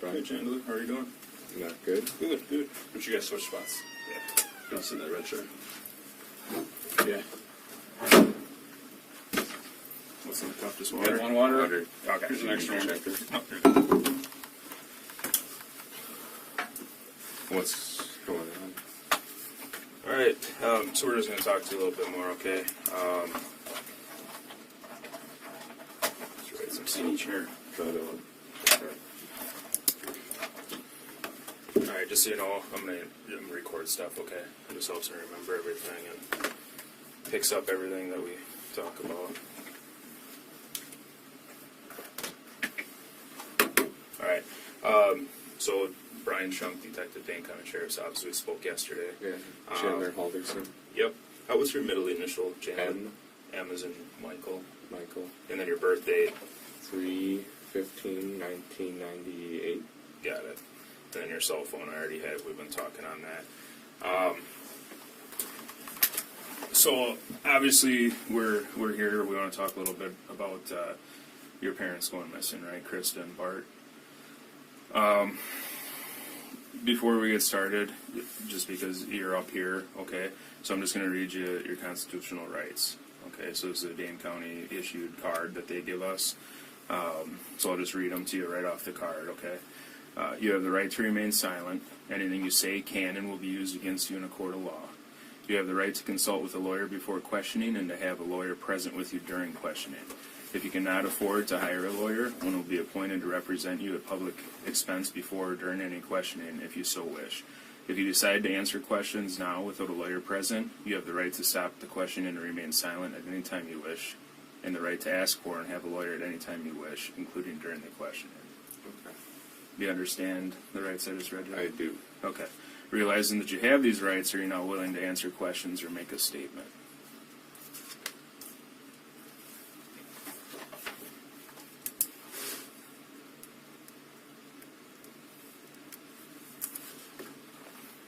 Hey Chandler, how are you doing? Not good. Good, good. But you guys switch spots. Yeah. I'll sit in that red chair. Yeah. What's in the cup? Just water? Want water? Water. Okay. Here's an extra one. Oh, here you go. What's going on? Alright, so we're just going to talk to you a little bit more, okay? Let's write some CD chair. Alright, just so you know, I'm gonna record stuff, okay? It just helps me remember everything and picks up everything that we talk about. Alright, so Brian Shunk, Detective Dane County Sheriff's Office, we spoke yesterday. Yeah, Chandler Halderson. Yep. What's your middle initial, Chandler? M. M as in Michael. Michael. And then your birth date. 3/15/1998. Got it. And then your cell phone I already had. We've been talking on that. So obviously we're here. We want to talk a little bit about your parents going missing, right, Krista and Bart. Before we get started, just because you're up here, okay, so I'm just going to read you your constitutional rights. Okay, so this is a Dane County issued card that they give us. So I'll just read them to you right off the card, okay? You have the right to remain silent. Anything you say can and will be used against you in a court of law. You have the right to consult with a lawyer before questioning and to have a lawyer present with you during questioning. If you cannot afford to hire a lawyer, one will be appointed to represent you at public expense before or during any questioning if you so wish. If you decide to answer questions now without a lawyer present, you have the right to stop the questioning and remain silent at any time you wish, and the right to ask for and have a lawyer at any time you wish, including during the questioning. Okay. Do you understand the rights I just read you? I do. Okay. Realizing that you have these rights, are you now willing to answer questions or make a statement?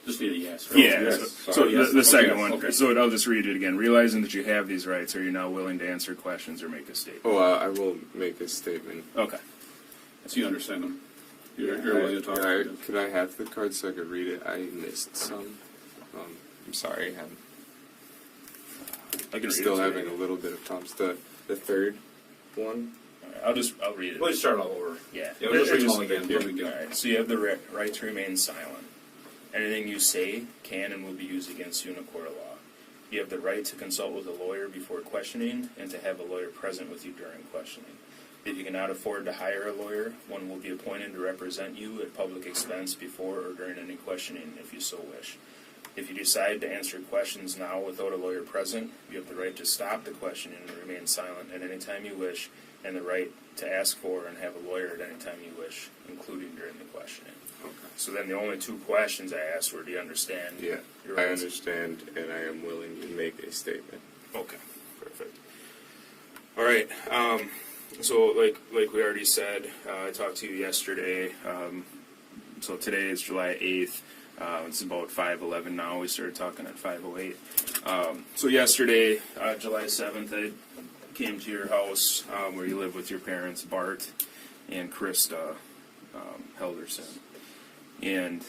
Just need a yes, right? Yeah. Yes. So Yes. the second Okay. one. Okay. So I'll just read it again. Realizing that you have these rights, are you now willing to answer questions or make a statement? Oh, I will make a statement. Okay. So you understand them. You're willing to talk. Could I have the card so I could read it? I missed some. I'm sorry. I can I'm still read it having a little bit of problems. The third one. I'll read it. We'll just start all over. Yeah. Yeah, we'll just read them all Just- again. There we go. All right. So you have the right to remain silent. Anything you say can and will be used against you in a court of law. You have the right to consult with a lawyer before questioning and to have a lawyer present with you during questioning. If you cannot afford to hire a lawyer, one will be appointed to represent you at public expense before or during any questioning if you so wish. If you decide to answer questions now without a lawyer present, you have the right to stop the questioning and remain silent at any time you wish, and the right to ask for and have a lawyer at any time you wish, including during the questioning. Okay. So then the only two questions I asked were, do you understand? Yeah, your I rights? understand, and I am willing to make a statement. Okay, perfect. All right. So like we already said, I talked to you yesterday. So today is July 8th. It's about 5:11 now. We started talking at 5:08. So yesterday, July 7th, I came to your house where you live with your parents, Bart and Krista Halderson. And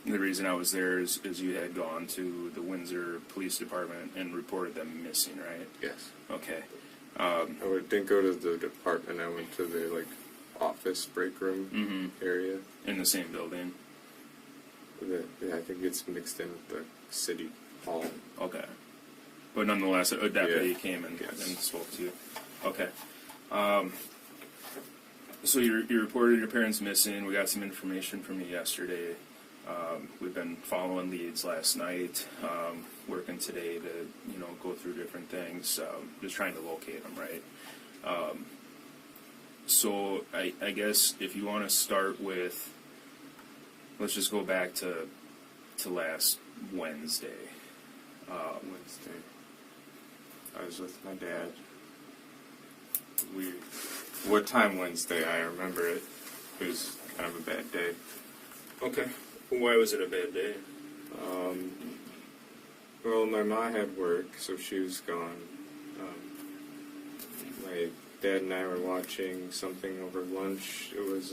the reason I was there is you had gone to the Windsor Police Department and reported them missing, right? Yes. Okay. Didn't go to the department. I went to the office break room area. In the same building? I think it's mixed in with the city hall. Okay. But nonetheless, a deputy Yeah. came and, Yes. and spoke to you. Okay. So you reported your parents missing. We got some information from you yesterday. We've been following leads last night, working today to go through different things, just trying to locate them, right? So I guess if you want to start with, let's just go back to last Wednesday. Wednesday. I was with my dad. What time Wednesday? I remember it. It was kind of a bad day. Okay. Why was it a bad day? Well, my mom had work, so she was gone. My dad and I were watching something over lunch. It was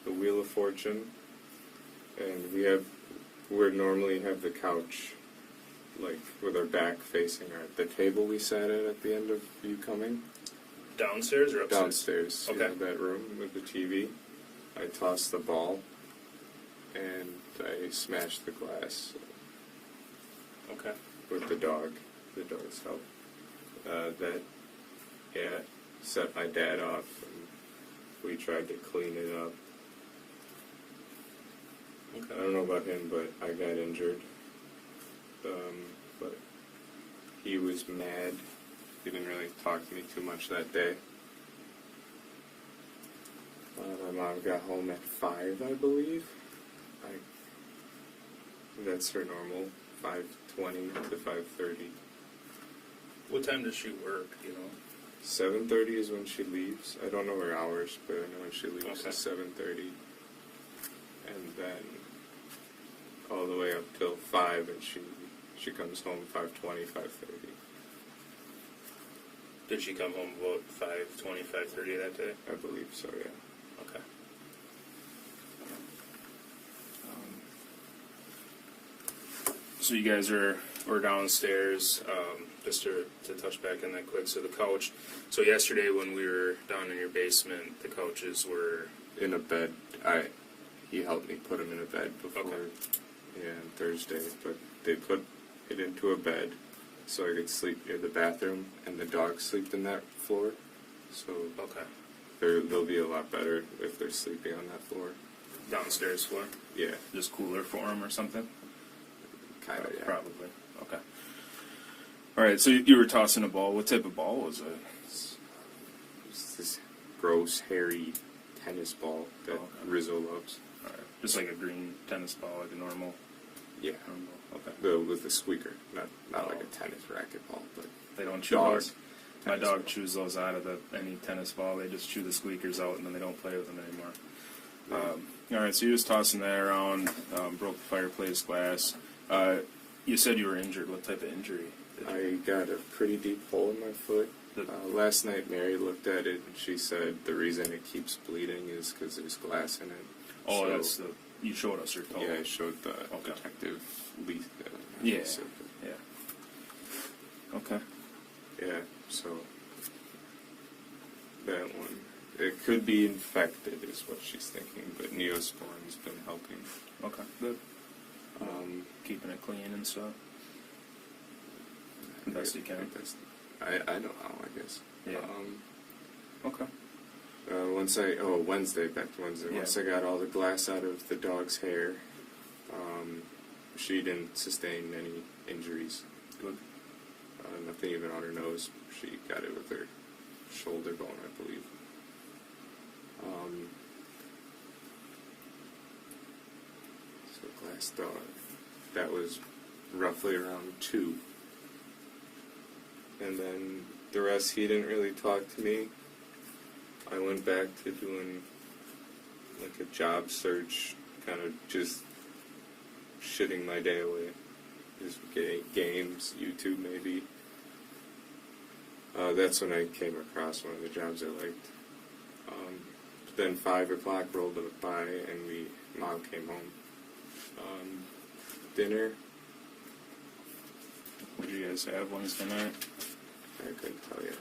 the Wheel of Fortune, and we normally have the couch, like, with our back facing the table we sat at the end of you coming. Downstairs or upstairs? Downstairs, Okay. in that room with the TV. I tossed the ball, and I smashed the glass Okay. with the dog's help. That set my dad off, and we tried to clean it up. Okay. I don't know about him, but I got injured. But he was mad. He didn't really talk to me too much that day. My mom got home at 5, I believe. That's her normal, 5:20 to 5:30. What time does she work, you know? 7:30 is when she leaves. I don't know her hours, but I know when she leaves Okay. is 7:30. And then all the way up till 5, and she comes home 5:20, 5:30. Did she come home about 5:20, 5:30 that day? I believe so, yeah. Okay. So you guys were downstairs, just to touch back on that quick. So the couch. So yesterday when we were down in your basement, the couches were In a bed. He helped me put him in a bed before. Okay. Yeah, on Thursday. But they put it into a bed so I could sleep near the bathroom, and the dogs sleep in that floor. So okay. they'll be a lot better if they're sleeping on that floor. Downstairs floor, Yeah, just cooler for them or something. kind of. Yeah. Probably. Okay. All right. So you were tossing a ball. What type of ball was it? It's this gross, hairy tennis ball that Okay. Rizzo loves. All right. Just like a green tennis ball, like a normal. Yeah, Okay. with the squeaker, not like Oh. a tennis racquetball, but They don't chew dog. those. My tennis dog ball. chews those out of any tennis ball. They just chew the squeakers out and then they don't play with them anymore. All right, so you're just tossing that around, broke the fireplace glass. You said you were injured. What type of injury? I got a pretty deep hole in my foot. The- Last night, Mary looked at it and she said the reason it keeps bleeding is because there's glass in it. Oh, So, that's the. You showed us your toe. Yeah, I showed the Okay. detective Lee. Yeah. Yeah. Okay. Yeah, so that one. It could be infected, is what she's thinking, but Neosporin's been helping. Okay. Good. Keeping Keeping it clean and stuff. Best you can. I know how, I guess. Yeah. Okay. Wednesday, back to Wednesday. Yeah. Once I got all the glass out of the dog's hair, she didn't sustain any injuries. Good. Nothing even on her nose. She got it with her shoulder bone, I believe. So glass dog. That was roughly around 2. And then the rest, he didn't really talk to me. I went back to doing like a job search, kind of just shitting my day away. Just getting games, YouTube maybe. That's when I came across one of the jobs I liked. Then 5 o'clock rolled by and Mom came home. Dinner, What did you guys have Wednesday night? I couldn't tell you.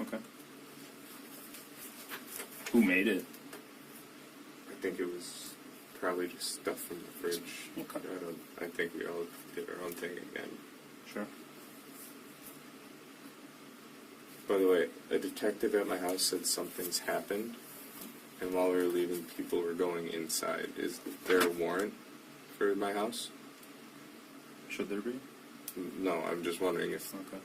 Okay. Who made it? I think it was probably just stuff from the fridge. Okay. I think we all did our own thing again. Sure. By the way, a detective at my house said something's happened, and while we were leaving, people were going inside. Is there a warrant for my house? Should there be? No, I'm just wondering if Okay.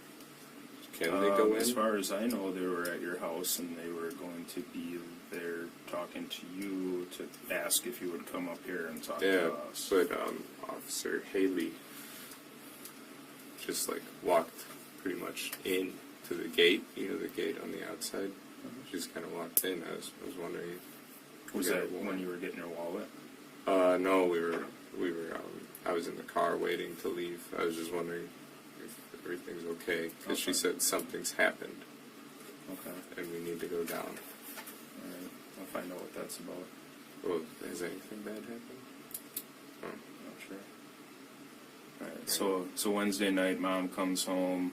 can they go in? As far as I know, they were at your house and they were going to be there talking to you to ask if you would come up here and talk Yeah, to us. but Officer Haley just like walked pretty much in to the gate. You know, the gate on the outside. She just kind of walked in. I was wondering. Was that when you were getting your wallet? No, we were. I was in the car waiting to leave. I was just wondering if everything's okay because she Okay. said something's happened Okay. and we need to go down. All right. I'll find out what that's about. Well, has anything bad happened? Oh. Not sure. All right. So Wednesday night, Mom comes home.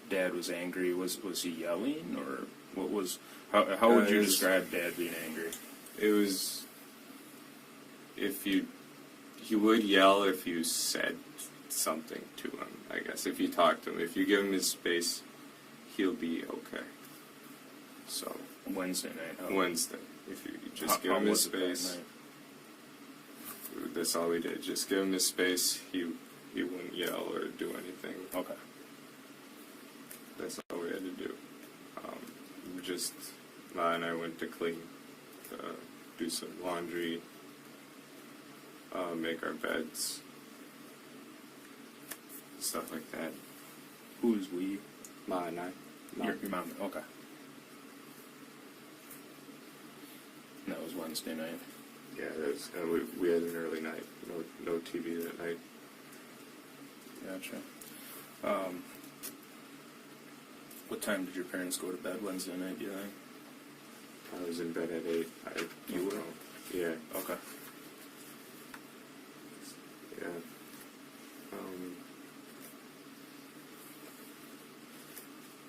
Dad was angry. Was he yelling, or what was? How would you describe Dad being angry? It was he would yell if you said something to him. I guess if you talk to him, if you give him his space, he'll be okay. So Wednesday night. Wednesday, if you just give him his space. That's all we did. Just give him his space. He wouldn't yell or do anything. Okay. That's all we had to do. Ma and I went to clean, do some laundry, make our beds, stuff like that. Who's we? Ma and I. Your mom. Okay. And that was Wednesday night. Yeah, we had an early night. No TV that night. Gotcha. What time did your parents go to bed Wednesday night, do you think? I was in bed at 8. You were? Yeah. Okay. Yeah.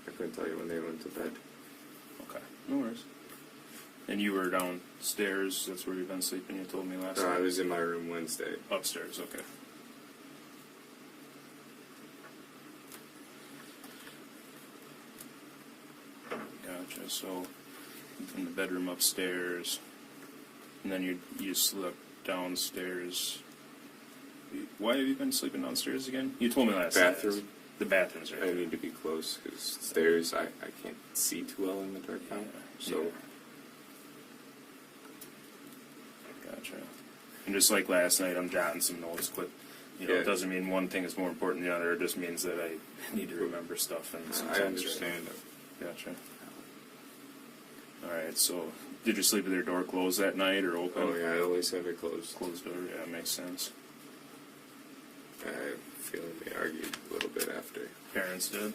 I couldn't tell you when they went to bed. Okay. No worries. And you were downstairs, that's where you've been sleeping, you told me last No, night? I was in my room Wednesday. Upstairs, okay. Gotcha, so in the bedroom upstairs, and then you slept downstairs. Why have you been sleeping downstairs again? You told me last night. Bathroom. The bathroom's right I there. need to be close because stairs, I can't see too well in the dark now. So, Gotcha. And just like last night, I'm jotting some notes quick. It doesn't mean one thing is more important than the other. It just means that I need to remember stuff. And I understand. Gotcha. All right. So, did you sleep with your door closed that night or open? Oh yeah, I always have it closed. Closed door. Yeah, that makes sense. I have a feeling they argued a little bit after. Parents did.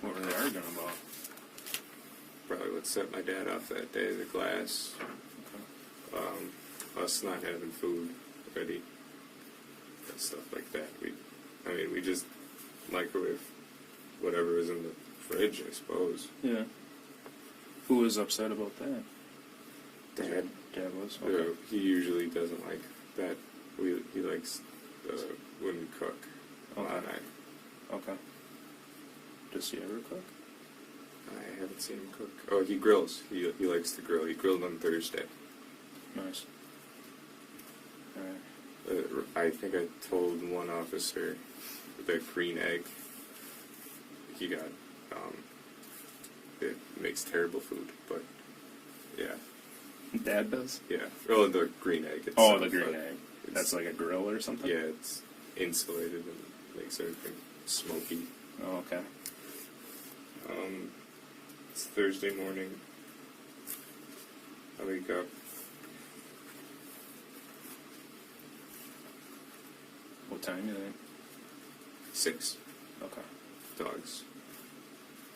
What were they arguing about? Probably what set my dad off that day, the glass. Okay. Us not having food ready. And stuff like that. We just microwave whatever was in the fridge, I suppose. Yeah. Who was upset about that? Dad. Dad was? Okay. He usually doesn't like that. He likes when we cook. Okay. Ma and I. Okay. Does he ever cook? I haven't seen him cook. Oh, he grills. He likes to grill. He grilled on Thursday. Nice. All right. I think I told one officer the green egg he got. It makes terrible food, but yeah. Dad does? Yeah. Oh, the green egg. Oh, the green egg. That's like a grill or something? Yeah, it's insulated and makes everything smoky. Oh, okay. It's Thursday morning. I wake up. What time do you think? 6. Okay. Dogs.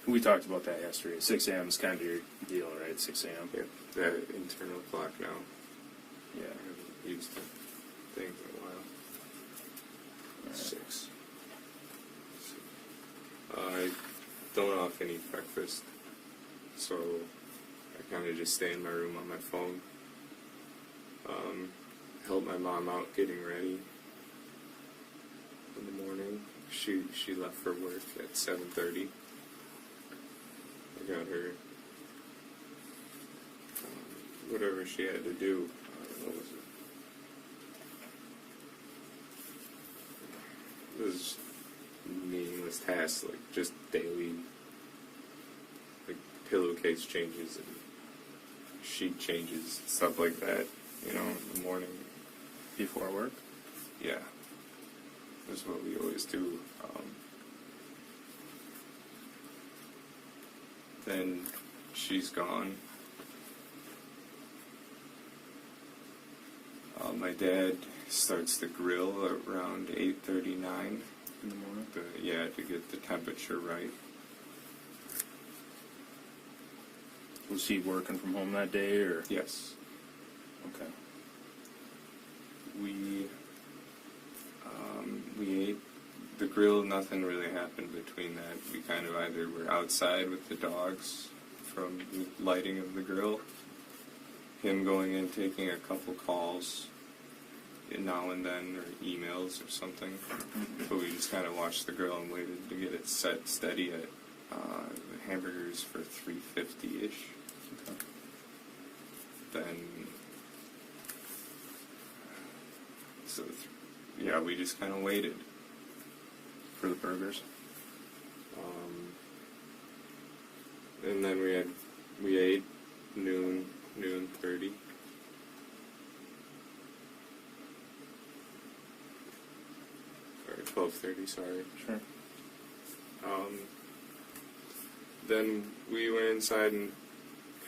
We talked about that yesterday. 6 a.m. is kind of your deal, right? 6 a.m. Yeah, that internal clock now. Yeah. I haven't used the thing in a while. Right. 6. I don't often eat breakfast, so I kind of just stay in my room on my phone. Help my mom out getting ready in the morning. She left for work at 7:30. I got her whatever she had to do. What was it? It was meaningless tasks, like just daily, like pillowcase changes and sheet changes, stuff like that. In the morning. Before work? Yeah. That's what we always do. Then she's gone. My dad starts the grill around 8:39 In the morning? to get the temperature right. Was he working from home that day, or? Yes. Okay. grill, nothing really happened between that. We kind of either were outside with the dogs from the lighting of the grill, him going in, taking a couple calls now and then, or emails or something. But we just kind of watched the grill and waited to get it set steady at hamburgers for $3.50-ish. Then, yeah, we just kind of waited For the burgers. And then we ate noon 30. Or 12:30, sorry. Sure. Then we went inside and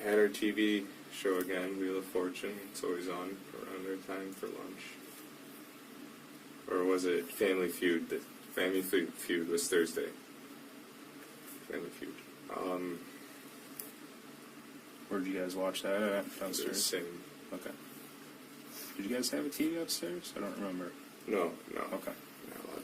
had our TV show again, Wheel of Fortune. It's always on around our time for lunch. Or was it Family Feud? The Family Feud was Thursday. Family Feud. Where'd you guys watch that at? The Downstairs? same. Okay. Did you guys have a TV upstairs? I don't remember. No. Okay. Not allowed.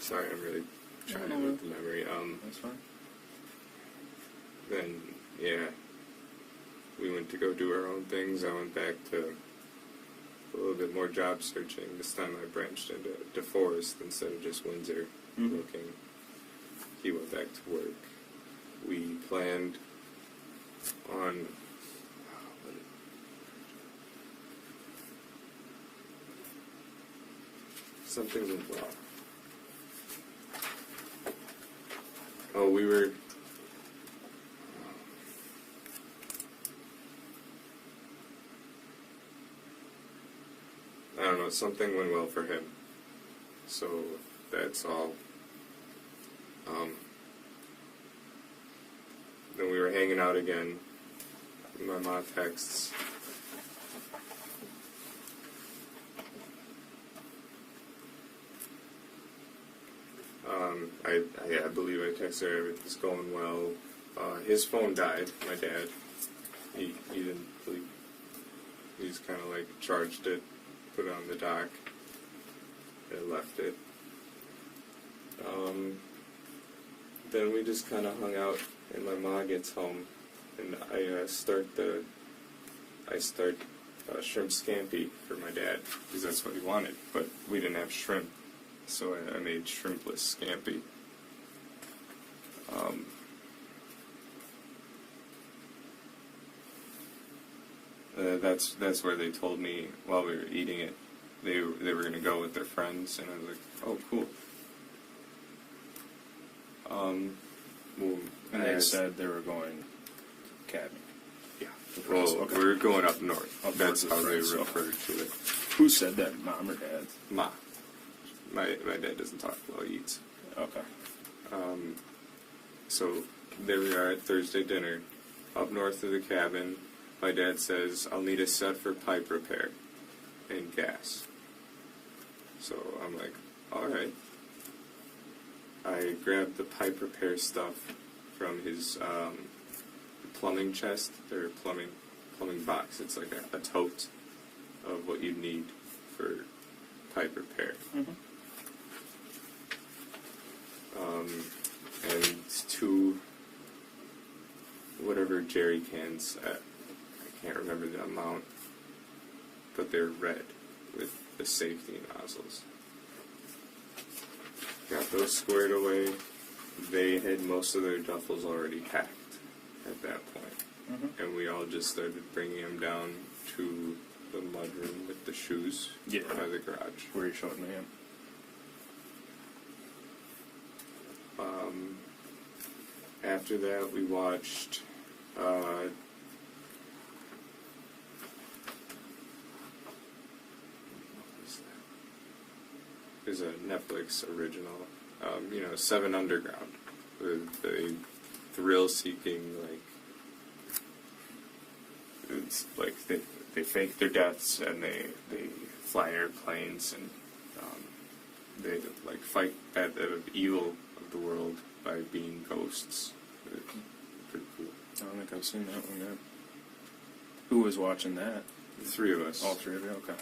Sorry, I'm really trying to with the memory. That's fine. Then, yeah, we went to go do our own things. I went back to a little bit more job searching. This time I branched into DeForest instead of just Windsor looking. He went back to work. We planned on something went wrong. Oh, we were. I don't know, something went well for him. So that's all. Then we were hanging out again. My mom texts. I believe I texted her, everything's going well. His phone died, my dad. He didn't believe. He just kind of like charged it, put it on the dock, and left it. Then we just kind of hung out, and my mom gets home, and I start shrimp scampi for my dad, because that's what he wanted, but we didn't have shrimp, so I made shrimpless scampi. That's where they told me while we were eating it, they were going to go with their friends, and I was like, oh, cool. And they said they were going cabin. Yeah. Well, Well, we're going up north. Up That's north how they with friends, refer to it. Who said that? Mom or dad? Ma. My dad doesn't talk while he eats. Okay. So there we are at Thursday dinner, up north of the cabin. My dad says, I'll need a set for pipe repair and gas. So I'm like, alright. I grabbed the pipe repair stuff from his plumbing chest, or plumbing box. It's like a tote of what you need for pipe repair. And 2 whatever jerry cans. I can't remember the amount, but they're red with the safety nozzles. Got those squared away. They had most of their duffels already packed at that point. And we all just started bringing them down to the mudroom with the shoes by the garage. Where you showing me? After that, we watched what was that? There's a Netflix original, 7 Underground, with the thrill-seeking, it's like they fake their deaths and they fly airplanes and they like fight the evil of the world by being ghosts. It's pretty cool. I don't think I've seen that one Who was watching that? The three of us. All three of you? Okay.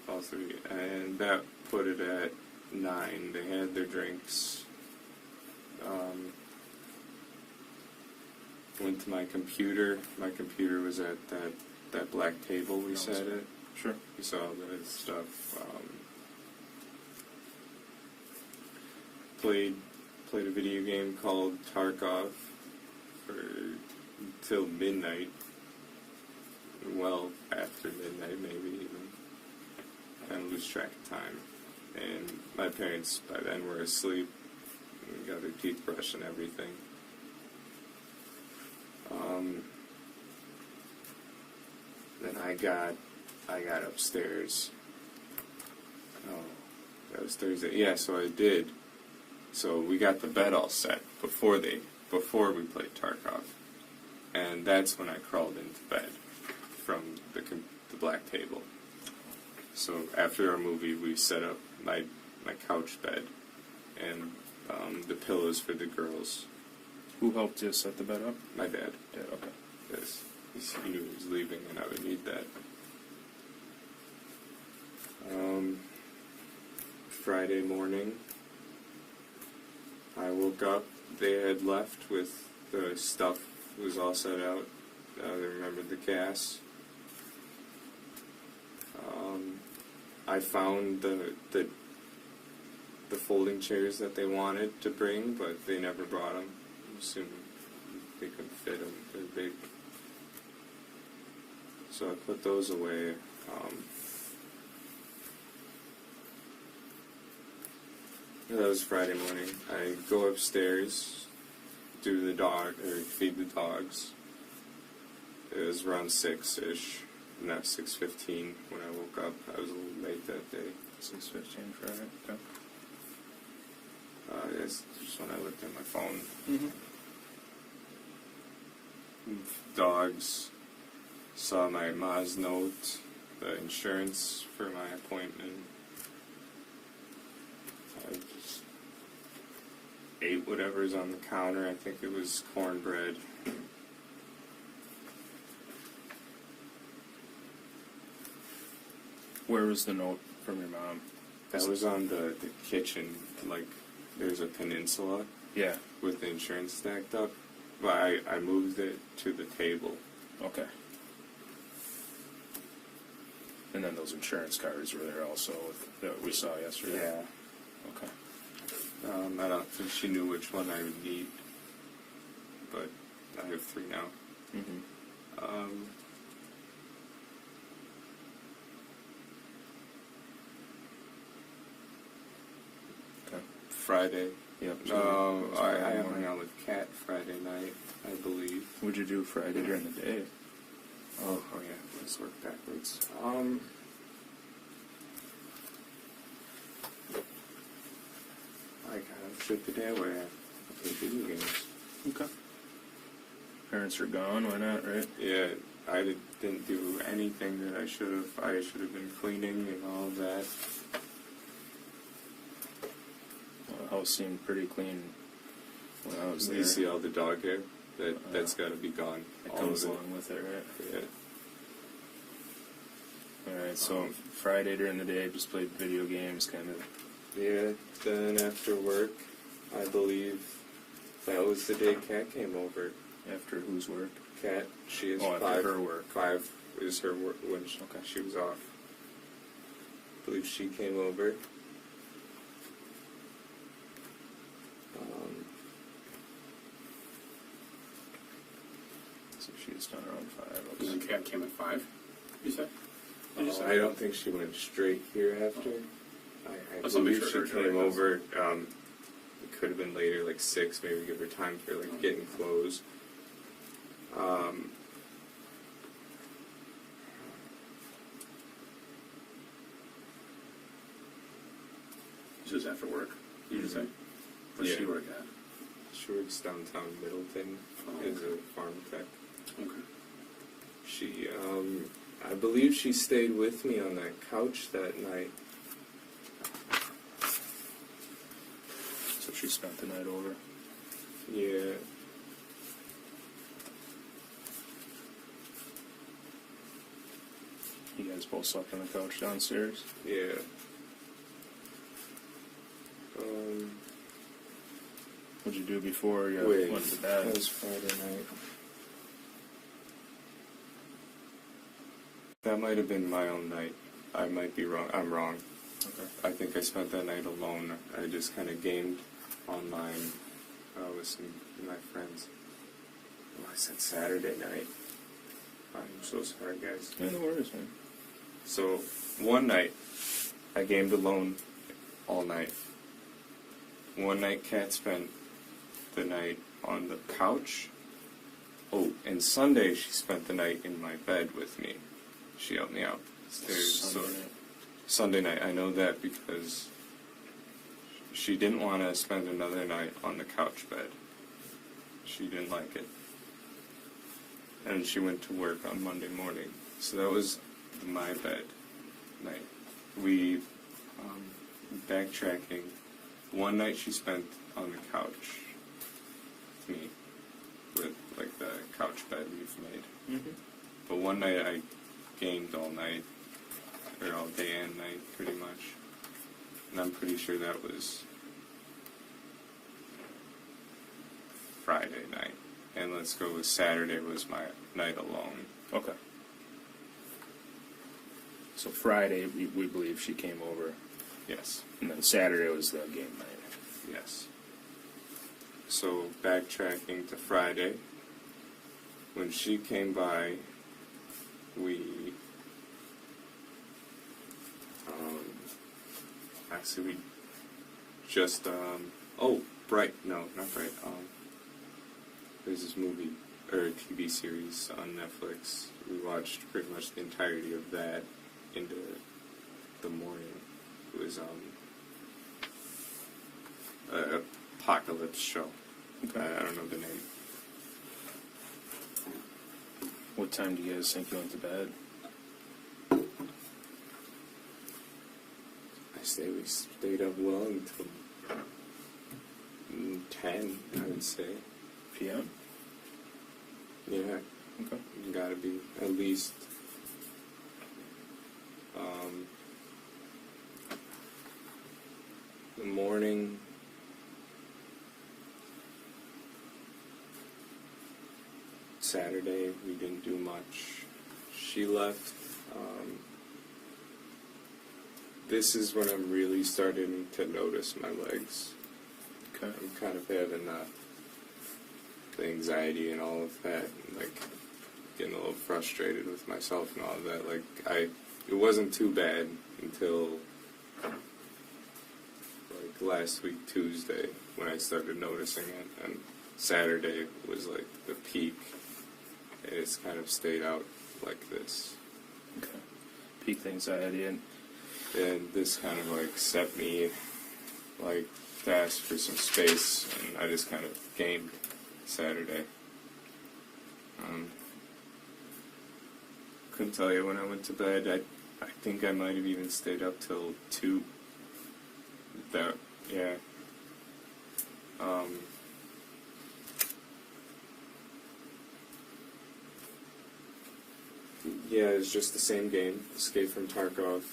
All three. And that put it at 9. They had their drinks. Went to my computer. My computer was at that black table we sat at. Sure. You saw the stuff. Played a video game called Tarkov till midnight. Well, after midnight, maybe even. Kind of lose track of time. And my parents by then were asleep. And got their teeth brushed and everything. Then I got upstairs. Oh, that was Thursday. Yeah, so I did. So we got the bed all set before we played Tarkov, and that's when I crawled into bed from the black table. So after our movie, we set up my couch bed and the pillows for the girls. Who helped you set the bed up? My dad. Yeah, okay. Yes, he knew he was leaving, and I would need that. Friday morning, I woke up. They had left with the stuff was all set out. They remembered the gas. I found the folding chairs that they wanted to bring, but they never brought them. I'm assuming they couldn't fit them. They're big. So I put those away. That was Friday morning. I go upstairs, feed the dogs. It was around 6-ish, not 6:15 when I woke up. I was a little late that day. 6:15 Friday. Okay. That's just when I looked at my phone. Mm-hmm. Dogs. Saw my ma's note, the insurance for my appointment. I just ate whatever's on the counter. I think it was cornbread. Where was the note from your mom? That was on the kitchen. Like, there's a peninsula. Yeah. With the insurance stacked up. But I moved it to the table. Okay. And then those insurance cards were there also that we saw yesterday? Yeah. Okay. I don't think she knew which one I would need. But I have 3 now. Mm-hmm. Okay. Friday. Yep. I hung out with Kat Friday night, I believe. What'd you do Friday during the day? Oh yeah, let's work backwards. I kind of shook the day away. I played video games. Okay. Parents are gone, why not, right? Yeah, I didn't do anything that I should have. I should have been cleaning and all of that. Well, the house seemed pretty clean when I was there. You see all the dog hair? That's got to be gone. It All comes of it. along with it, right? Yeah. Alright, so Friday during the day, just played video games, kind of. Yeah, then after work, I believe that was the day Kat came over. After whose work? Kat, she is after 5. her work. 5 is her work when she was off. I believe she came over. So she's done around 5. And Okay. the cat came at 5, you said? I don't think she went straight here after. I Let's not make believe sure she her came journey over. It could have been later, like 6, maybe give her time for like getting clothes. This is after work, you just say? Where's Yeah. she work at? She works downtown Middleton as a farm tech. Okay. She, I believe she stayed with me on that couch that night. So she spent the night over. Yeah. You guys both slept on the couch downstairs? Yeah. What'd you do before you Wait, went to that bed? was Friday night. That might have been my own night. I might be wrong. I'm wrong. Okay. I think I spent that night alone. I just kind of gamed online with some of my friends. Oh, I said Saturday night. I'm so sorry, guys. Yeah, no worries, man. So, one night, I gamed alone all night. One night, Kat spent the night on the couch. Oh, and Sunday, she spent the night in my bed with me. She helped me out. Sunday night, I know that because she didn't want to spend another night on the couch bed. She didn't like it. And she went to work on Monday morning. So that was my bed night. We, backtracking, one night she spent on the couch with me, with like the couch bed we've made. Mm-hmm. But one night I gamed all night, or all day and night, pretty much. And I'm pretty sure that was Friday night. And let's go with Saturday was my night alone. Okay. So Friday, we believe she came over, Yes. and then Saturday was the game night. Yes. So backtracking to Friday, when she came by, we actually we just Bright, no, not Bright. There's this movie or TV series on Netflix. We watched pretty much the entirety of that into the morning. It was an apocalypse show. Okay. I don't know the name. What time do you guys think you went to bed? We stayed up well until 10, I would say. PM? Yeah, Okay. gotta be at least. The morning. Saturday, we didn't do much. She left. This is when I'm really starting to notice my legs. Okay. I'm kind of having the anxiety and all of that, and like getting a little frustrated with myself and all of that. Like it wasn't too bad until like last week Tuesday when I started noticing it, and Saturday was like the peak, and it's kind of stayed out like this. Okay. Peak anxiety, and this kind of like set me like to ask for some space, and I just kind of gamed Saturday. Couldn't tell you when I went to bed. I think I might have even stayed up till 2. Yeah. Yeah, it's just the same game, Escape from Tarkov.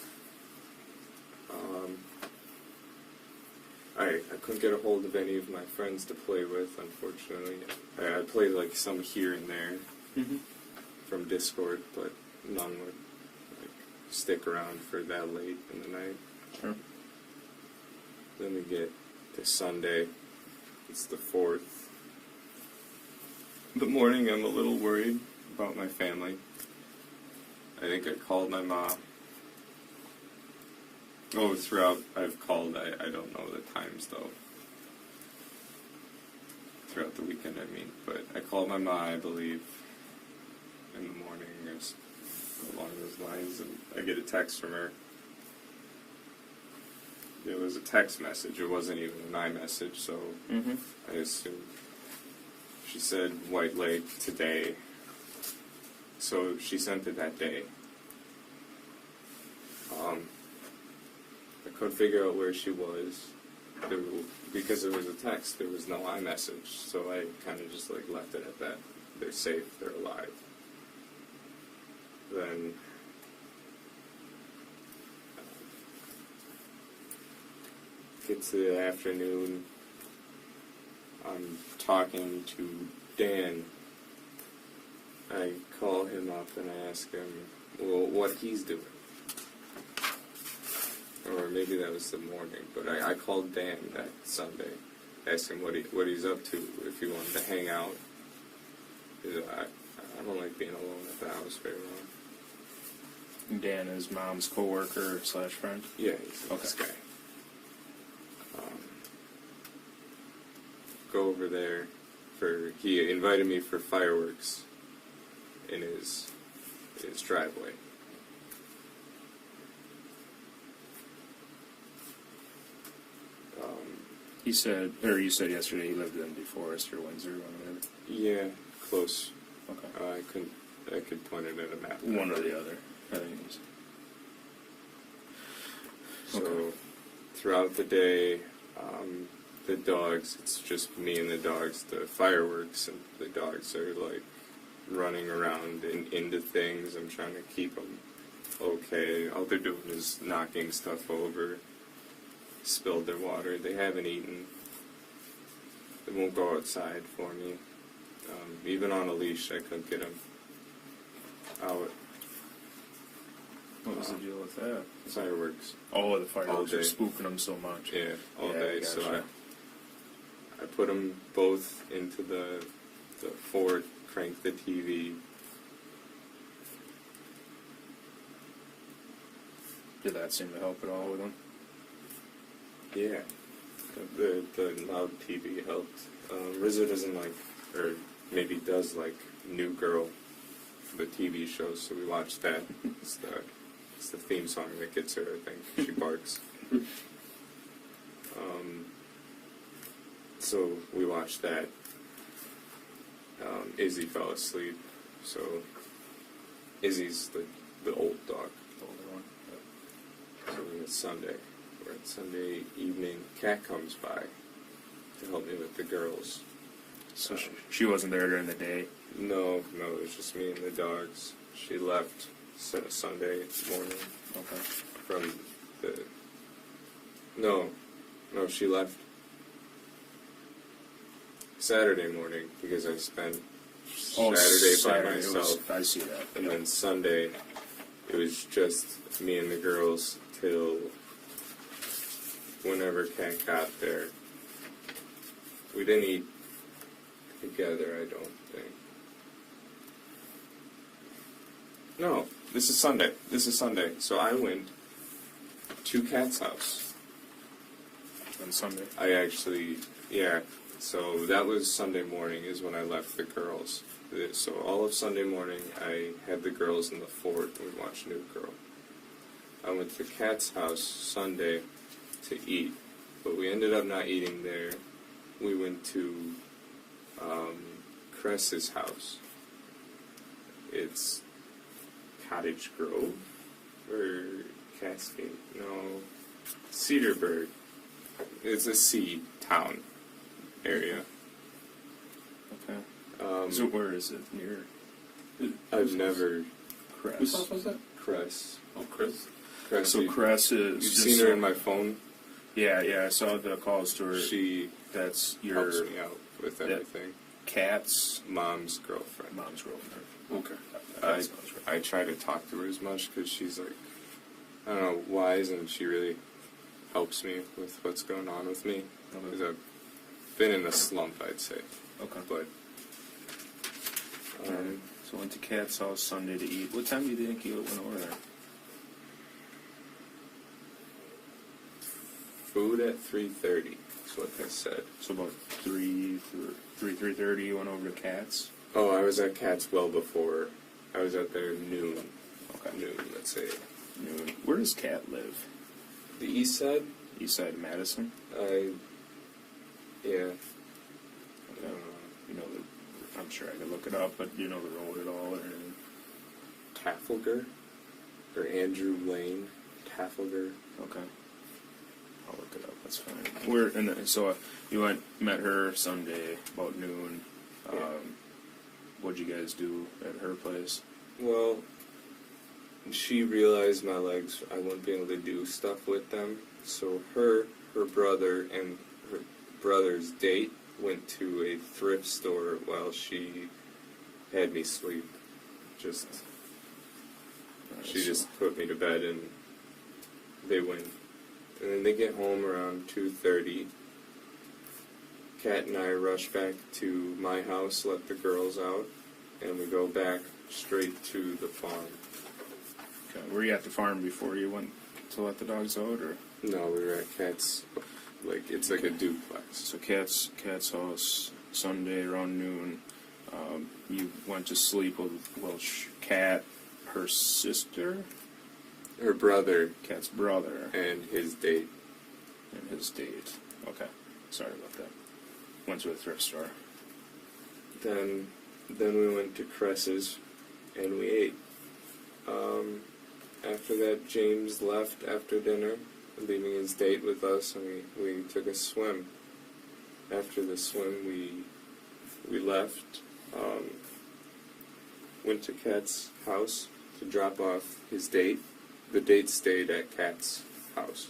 I couldn't get a hold of any of my friends to play with, unfortunately. I played like some here and there from Discord, but none would like stick around for that late in the night. Sure. Then we get to Sunday. It's the 4th. The morning, I'm a little worried about my family. I think I called my mom. Oh, throughout I've called, I don't know the times though. Throughout the weekend, I mean. But I called my mom, I believe, in the morning or along those lines, and I get a text from her. It was a text message, it wasn't even an iMessage, so I assumed. She said White Lake today, so she sent it that day. I couldn't figure out where she was. Because it was a text, there was no iMessage, so I kind of just like left it at that. They're safe, they're alive. Then get to the afternoon, I'm talking to Dan. I call him up and I ask him, well, what he's doing. Or maybe that was the morning, but I called Dan that Sunday, asked him what he's up to, if he wanted to hang out. 'Cause I don't like being alone at the house very long. Dan is mom's coworker / friend. Yeah, he's Okay. this guy. Go over there he invited me for fireworks in his driveway. He said, or you said yesterday he lived in DeForest or Windsor or whatever. Yeah, close. Okay. I could point it at a map. One or the other, I think it was. So Okay. throughout the day, the dogs, it's just me and the dogs, the fireworks, and the dogs are like running around and into things. I'm trying to keep them okay. All they're doing is knocking stuff over, spilled their water. They haven't eaten. They won't go outside for me. Even on a leash, I couldn't get them out. What was the deal with that? Fireworks. Oh, the fireworks All are day. spooking them so much. Yeah, all Yeah, day. gotcha. So I put them both into the Ford, cranked the TV. Did that seem to help at all with them? Yeah, the loud TV helped. Rizzo doesn't like, or maybe does like New Girl, the TV show, so we watched that. It's the theme song that gets her, I think. She barks. So we watched that. Izzy fell asleep, so Izzy's the old dog. The older one. So it's Sunday. We're at Sunday evening. Kat comes by to help me with the girls. So she wasn't there during the day. No, it was just me and the dogs. She left Sunday morning Okay. from the... No, she left Saturday morning because I spent Saturday by myself. I see that. And then Sunday, it was just me and the girls till whenever Kat got there. We didn't eat together, I don't think. No, this is Sunday. So I went to Kat's house. On Sunday. I actually, yeah. So that was Sunday morning is when I left the girls. So all of Sunday morning, I had the girls in the fort and we watched New Girl. I went to Kat's house Sunday to eat, but we ended up not eating there. We went to Cress's house. It's Cottage Grove or Cascade? No, Cedarburg. It's a sea town area. Okay. So where is it? Near I've never Cress. Whose house was that? Cress. Oh, Chris. Cress. So Cress is. You've just seen her in my phone. Yeah. I saw the calls to her. She That's your helps me out with everything. cat's Mom's girlfriend. mom's girlfriend. Okay. That sounds right. I try to talk to her as much because she's like, I don't know, wise, and she really helps me with what's going on with me. Because I've been in a slump, I'd say. Okay. But So went to Cat's house Sunday to eat. What time do you think you went over there? food at 3:30 is what they said. So about 3:30 you went over to Cat's? Oh, I was at Kat's well before. I was out there noon. Okay. Noon, let's say. Noon. Where does Cat live? The east side? East side of Madison? Yeah. Okay. You know I'm sure I could look it up, but do you know the road at all or anything? Trafalgar? Or Andrew Lane? Trafalgar? Okay. I'll look it up. That's fine. So you met her Sunday about noon. Yeah. What'd you guys do at her place? Well, she realized my legs, I wouldn't be able to do stuff with them. So her brother and her brother's date went to a thrift store while she had me sleep. She just put me to bed and they went. And then they get home around 2:30. Kat and I rush back to my house, let the girls out, and we go back straight to the farm. Okay. Were you at the farm before you went to let the dogs out, or? No, we were at Kat's. It's like a duplex. So Kat's house Sunday around noon. You went to sleep with Kat, her sister, Her brother, Kat's brother, and his date. Okay, sorry about that. Went to a thrift store. Then we went to Cress's, and we ate. After that, James left after dinner, leaving his date with us, and we took a swim. After the swim, we left, went to Kat's house to drop off his date. The date stayed at Kat's house.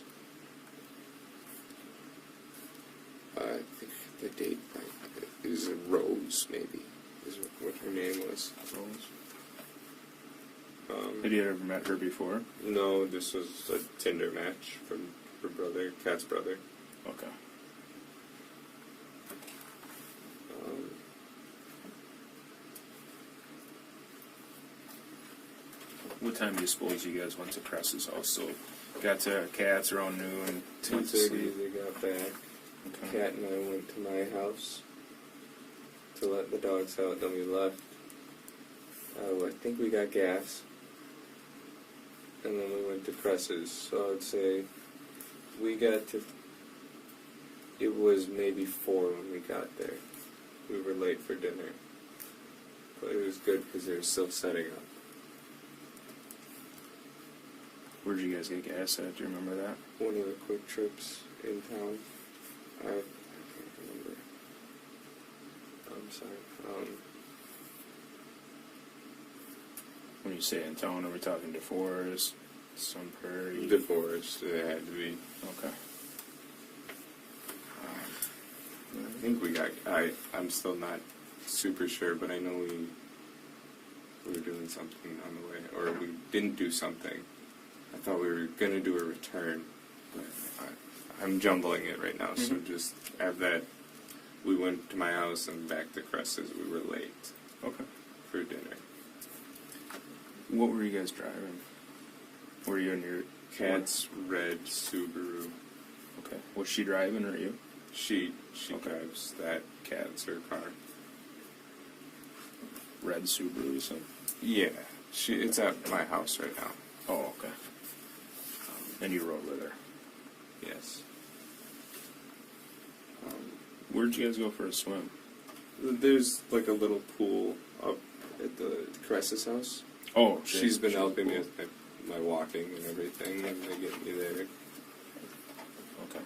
I think the date is Rose, maybe, is what her name was. Rose. Had you ever met her before? No, this was a Tinder match from her brother, Kat's brother. Okay. What time do you suppose you guys went to Cress's house? So, got to Kat's around noon. 2:30 they got back. Okay. Kat and I went to my house to let the dogs out, then we left. I think we got gas. And then we went to Cress's. So I would say we got to... It was maybe 4 when we got there. We were late for dinner. But it was good because they were still setting up. Where'd you guys get gas at? Do you remember that? One of the quick trips in town. I can't remember. I'm sorry. When you say in town, are we talking DeForest, Sun Prairie? DeForest, it had to be. Okay. I think we got. I'm still not super sure, but I know we were doing something on the way, or we didn't do something. I thought we were gonna do a return, but I'm jumbling it right now. So just have that. We went to my house and back to Cress's. We were late. Okay. For dinner. What were you guys driving? Were you in your Kat's red Subaru. Okay. Was she driving or you? She Okay. drives that. Kat's her car. Red Subaru, you said? Yeah, it's at my house right now. Oh, okay. And you rode with her. Yes. Where'd you guys go for a swim? There's like a little pool up at the Cress's house. Oh, She's been helping me with my walking and everything, and they get me there. Okay.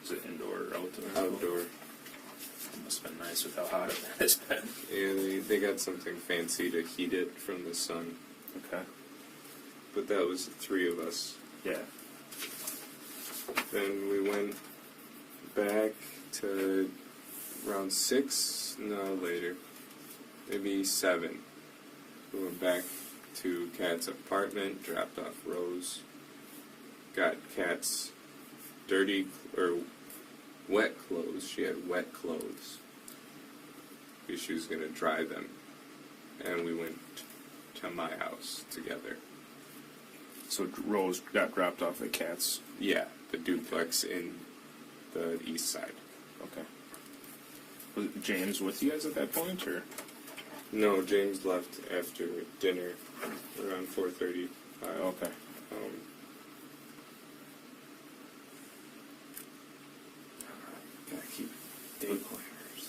Is it indoor or outdoor? Outdoor. It must have been nice with how hot it has been. Yeah, they got something fancy to heat it from the sun. Okay. But that was the 3 of us. Yeah. Then we went back to around 6, no, later. Maybe 7. We went back to Kat's apartment, dropped off Rose, got Kat's dirty, or wet clothes. She had wet clothes. Because she was going to dry them. And we went to my house together. So Rose got dropped off at Kat's? Yeah, the duplex in the east side. Okay. Was James with you guys at that point, or? No, James left after dinner around 4:30. Okay. Gotta keep date planners.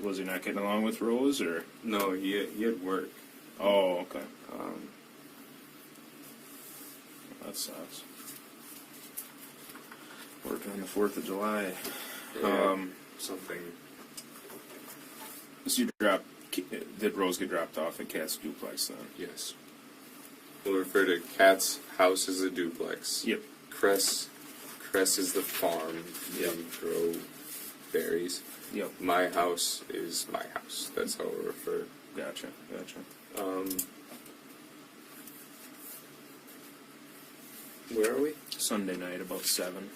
Was he not getting along with Rose, or? No, he had work. Oh, okay. That sucks. Working on the 4th of July. Something. So did Rose get dropped off at Kat's duplex then? Yes. We'll refer to Kat's house as a duplex. Yep. Cress is the farm. Yep. We grow berries. Yep. My house is my house. That's how we refer. Gotcha. Where are we? Sunday night about 7.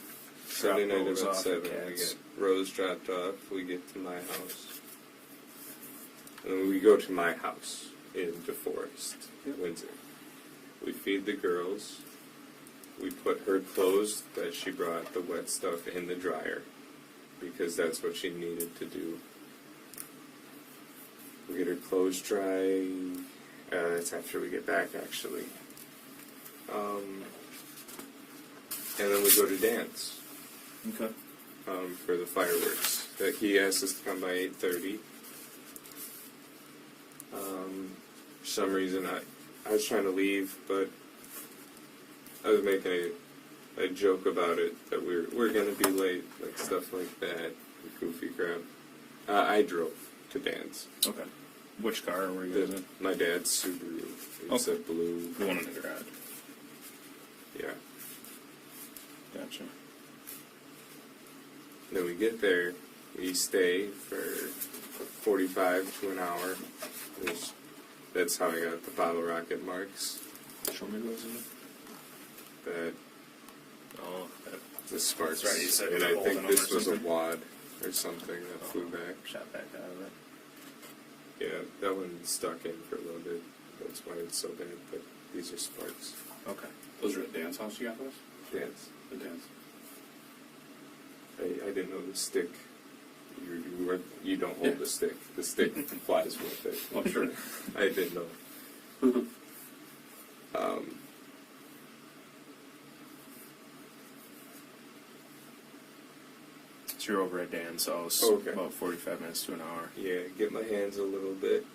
Sunday Drop night Rose about off 7. at We Cats. get Rose dropped off. We get to my house. And then we go to my house in DeForest, Windsor. We feed the girls. We put her clothes that she brought, the wet stuff, in the dryer, because that's what she needed to do. We get her clothes dry. That's after we get back, actually. And then we go to dance Okay. for the fireworks. He asked us to come by 8:30. For some reason, I was trying to leave, but I was making a joke about it, that we're going to be late, like stuff like that, goofy crap. I drove to dance. Okay. Which car were you guys in? My dad's Subaru. It's a blue. The one in the garage. Yeah. Gotcha. Then we get there, we stay for 45 to an hour. That's how I got the bottle rocket marks. Show me those in. That Oh, that the sparks. That's right, you said and it I was think holding this them or was a something. wad or something that flew back. shot back out of it. Yeah, that one stuck in for a little bit. That's why it's so bad. But these are sparks. Okay. Those are at dance house you got those? Dance. The dance. I didn't know the stick. You don't hold the stick. The stick flies with it. Oh, sure. I didn't know. So you're over at Dan's house, Okay. about 45 minutes to an hour. Yeah, get my hands a little bit.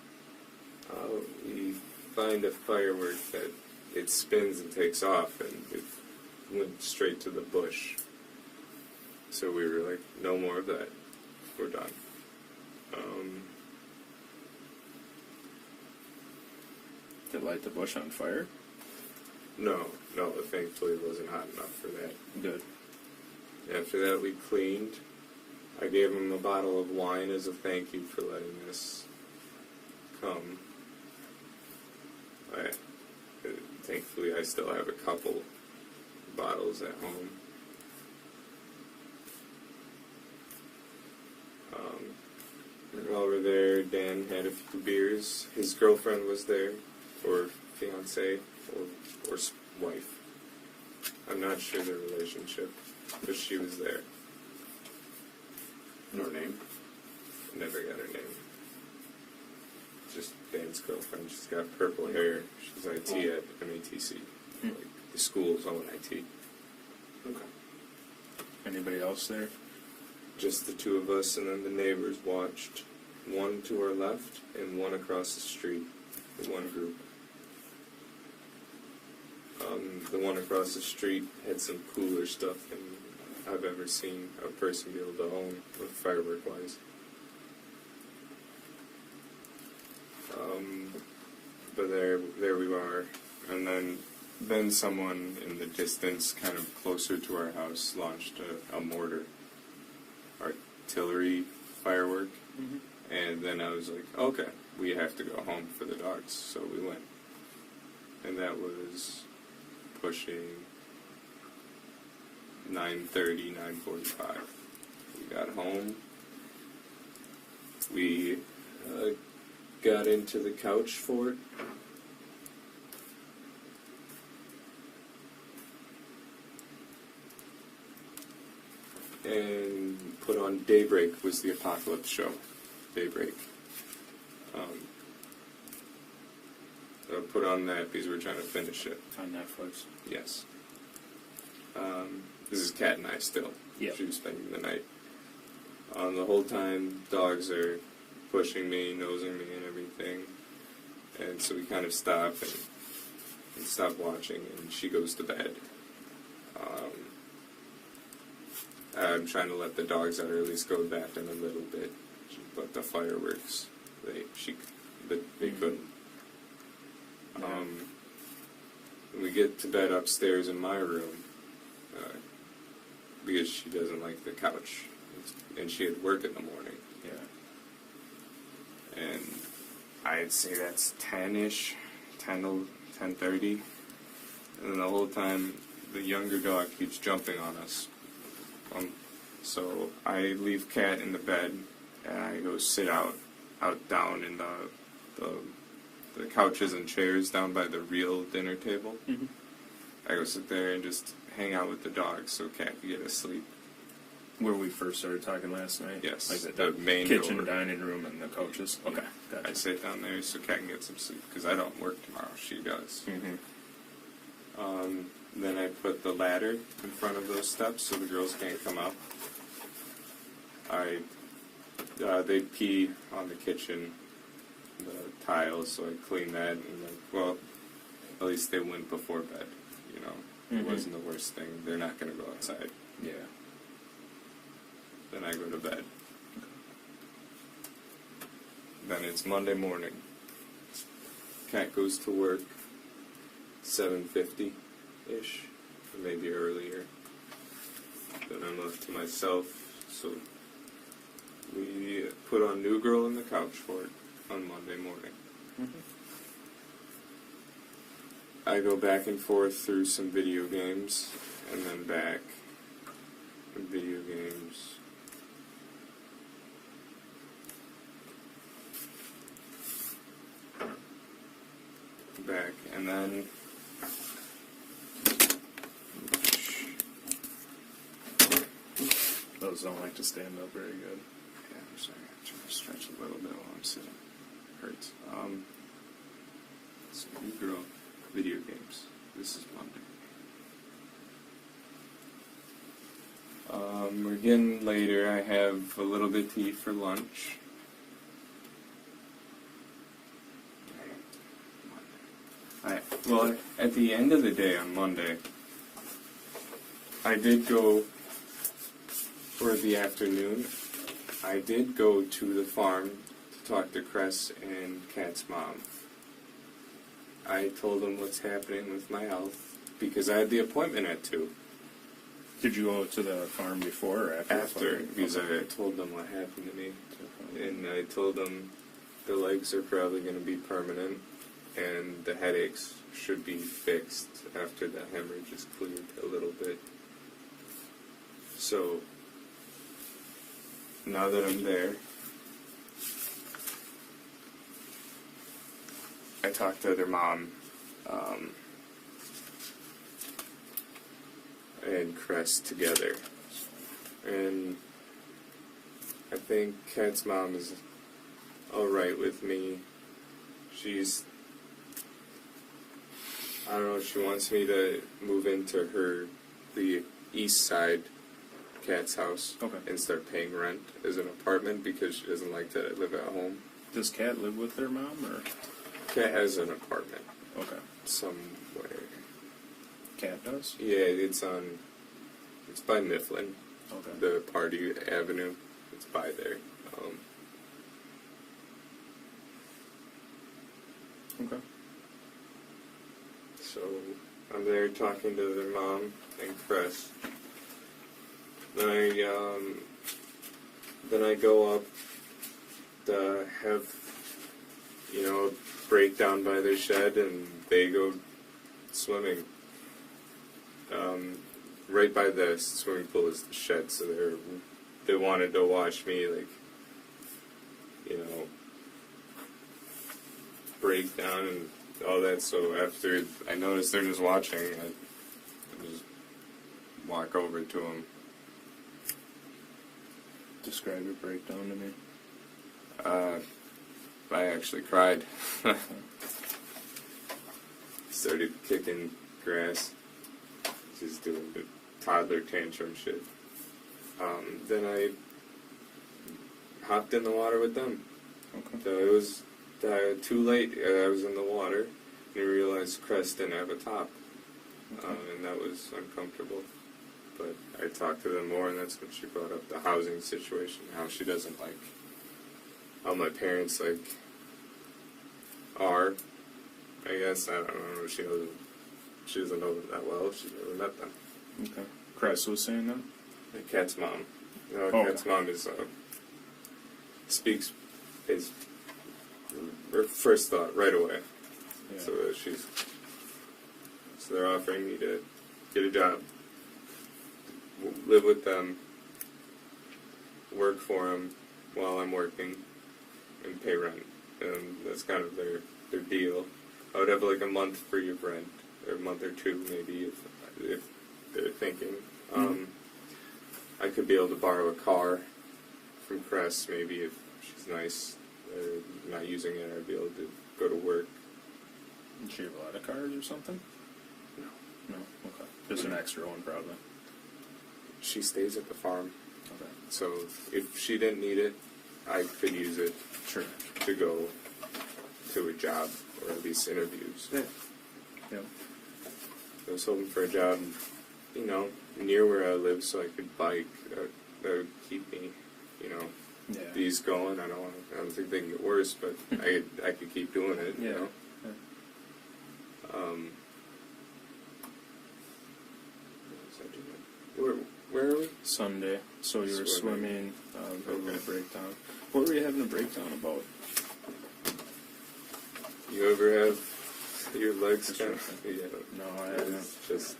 We find a firework that it spins and takes off, and it went straight to the bush. So we were like, no more of that. We're done. Did it light the bush on fire? No, thankfully it wasn't hot enough for that. Good. After that, we cleaned. I gave him a bottle of wine as a thank you for letting us come. Thankfully, I still have a couple bottles at home. While we're there, Dan had a few beers. His girlfriend was there, or fiance, or wife. I'm not sure their relationship, but she was there. And her name? Never got her name. Just Dan's girlfriend. She's got purple hair. She's IT at MATC. Like, the school's own IT. Okay. Anybody else there? Just the two of us, and then the neighbors watched. One to our left and one across the street. One group. The one across the street had some cooler stuff than I've ever seen a person be able to own with firework-wise. But there we are. And then someone in the distance, kind of closer to our house, launched a mortar. Artillery firework. Mm-hmm. And then I was like, okay, we have to go home for the dogs. So we went. And that was pushing 9:30, 9:45. We got home. We got into the couch fort. And put on Daybreak was the apocalypse show. Daybreak. Put on that because we're trying to finish it. On Netflix. Yes. This is Kat and I still. Yep. She was spending the night. The whole time, dogs are pushing me, nosing me, and everything. And so we kind of stop and stop watching, and she goes to bed. I'm trying to let the dogs out, or at least go to bed in a little bit. But the fireworks, they couldn't. We get to bed upstairs in my room, because she doesn't like the couch, and she had work in the morning. Yeah. And I'd say that's 10-ish, 10 to 10:30, and then the whole time the younger dog keeps jumping on us. So I leave Cat in the bed, and I go sit out down in the couches and chairs down by the real dinner table. Mm-hmm. I go sit there and just hang out with the dog so Cat can get asleep. Where we first started talking last night? Yes, Like the main kitchen, door. dining room, and the couches? Okay, I gotcha. sit down there so Cat can get some sleep, because I don't work tomorrow. She does. Mm-hmm. Then I put the ladder in front of those steps so the girls can't come up. They pee on the kitchen, the tiles, so I clean that, and well, at least they went before bed, you know. It Mhm. wasn't the worst thing. They're not going to go outside. Yeah. Then I go to bed. Then it's Monday morning. Cat goes to work 7:50-ish, or maybe earlier. Then I'm left to myself, so we put on New Girl on the couch for it on Monday morning. Mm-hmm. I go back and forth through some video games, and then back. Video games. Back, and then Those don't like to stand up very good. yeah, I'm sorry, I'm trying to stretch a little bit while I'm sitting. Hurts. So New Girl, video games. This is Monday. We're getting later. I have a little bit to eat for lunch. Well, at the end of the day on Monday, I did go, for the afternoon, I did go to the farm to talk to Cress and Kat's mom. I told them what's happening with my health, because I had the appointment at 2. Did you go to the farm before or after? After, because I told them what happened to me. And I told them the legs are probably going to be permanent, and the headaches should be fixed after the hemorrhage is cleared a little bit. So, now that I'm there, I talked to their mom, and Crest together. And I think Kat's mom is alright with me. I don't know, she wants me to move into the east side Kat's house. Okay. And start paying rent as an apartment because she doesn't like to live at home. Does Kat live with their mom, or? Kat has an apartment Okay. somewhere. Kat does? Yeah, it's by Mifflin, Okay. the Party Avenue. It's by there. Okay. So I'm there talking to their mom and Chris. Then I go up to have, a breakdown by their shed, and they go swimming. Right by the swimming pool is the shed, so they wanted to watch me, break down and all that. So after I noticed they're just watching, I just walk over to them. Describe your breakdown to me. I actually cried. Started kicking grass, just doing the toddler tantrum shit. Then I hopped in the water with them. Okay. So it was too late. I was in the water, and I realized Crest didn't have a top, and that was uncomfortable. But I talked to them more, and that's when she brought up the housing situation, how she doesn't like how my parents are. I guess I don't know. She doesn't know them that well. She's never met them. Okay. Chris was saying that? The Kat's mom. No, Okay. Kat's mom is speaks is her first thought right away. Yeah. So they're offering me to get a job, live with them, work for them while I'm working, and pay rent. And that's kind of their deal. I would have like a month free of rent, or a month or two maybe if they're thinking. I could be able to borrow a car from Cress maybe if she's nice. Not using it, I'd be able to go to work. Did she have a lot of cars or something? No. No? Okay. Just an extra one, probably. She stays at the farm, Okay. so if she didn't need it, I could use it Sure. to go to a job or at least interviews. Yeah. Yeah. I was hoping for a job, near where I live, so I could bike. That would keep me, Yeah. these going. I don't think they can get worse, but I could keep doing it. Yeah. You know. Yeah. What was I doing? Where are we? Sunday. So you were Swimming. swimming, having a breakdown. What were you having a breakdown about? You ever have your legs Just kind of? ripping. Yeah. No, I haven't. It's just.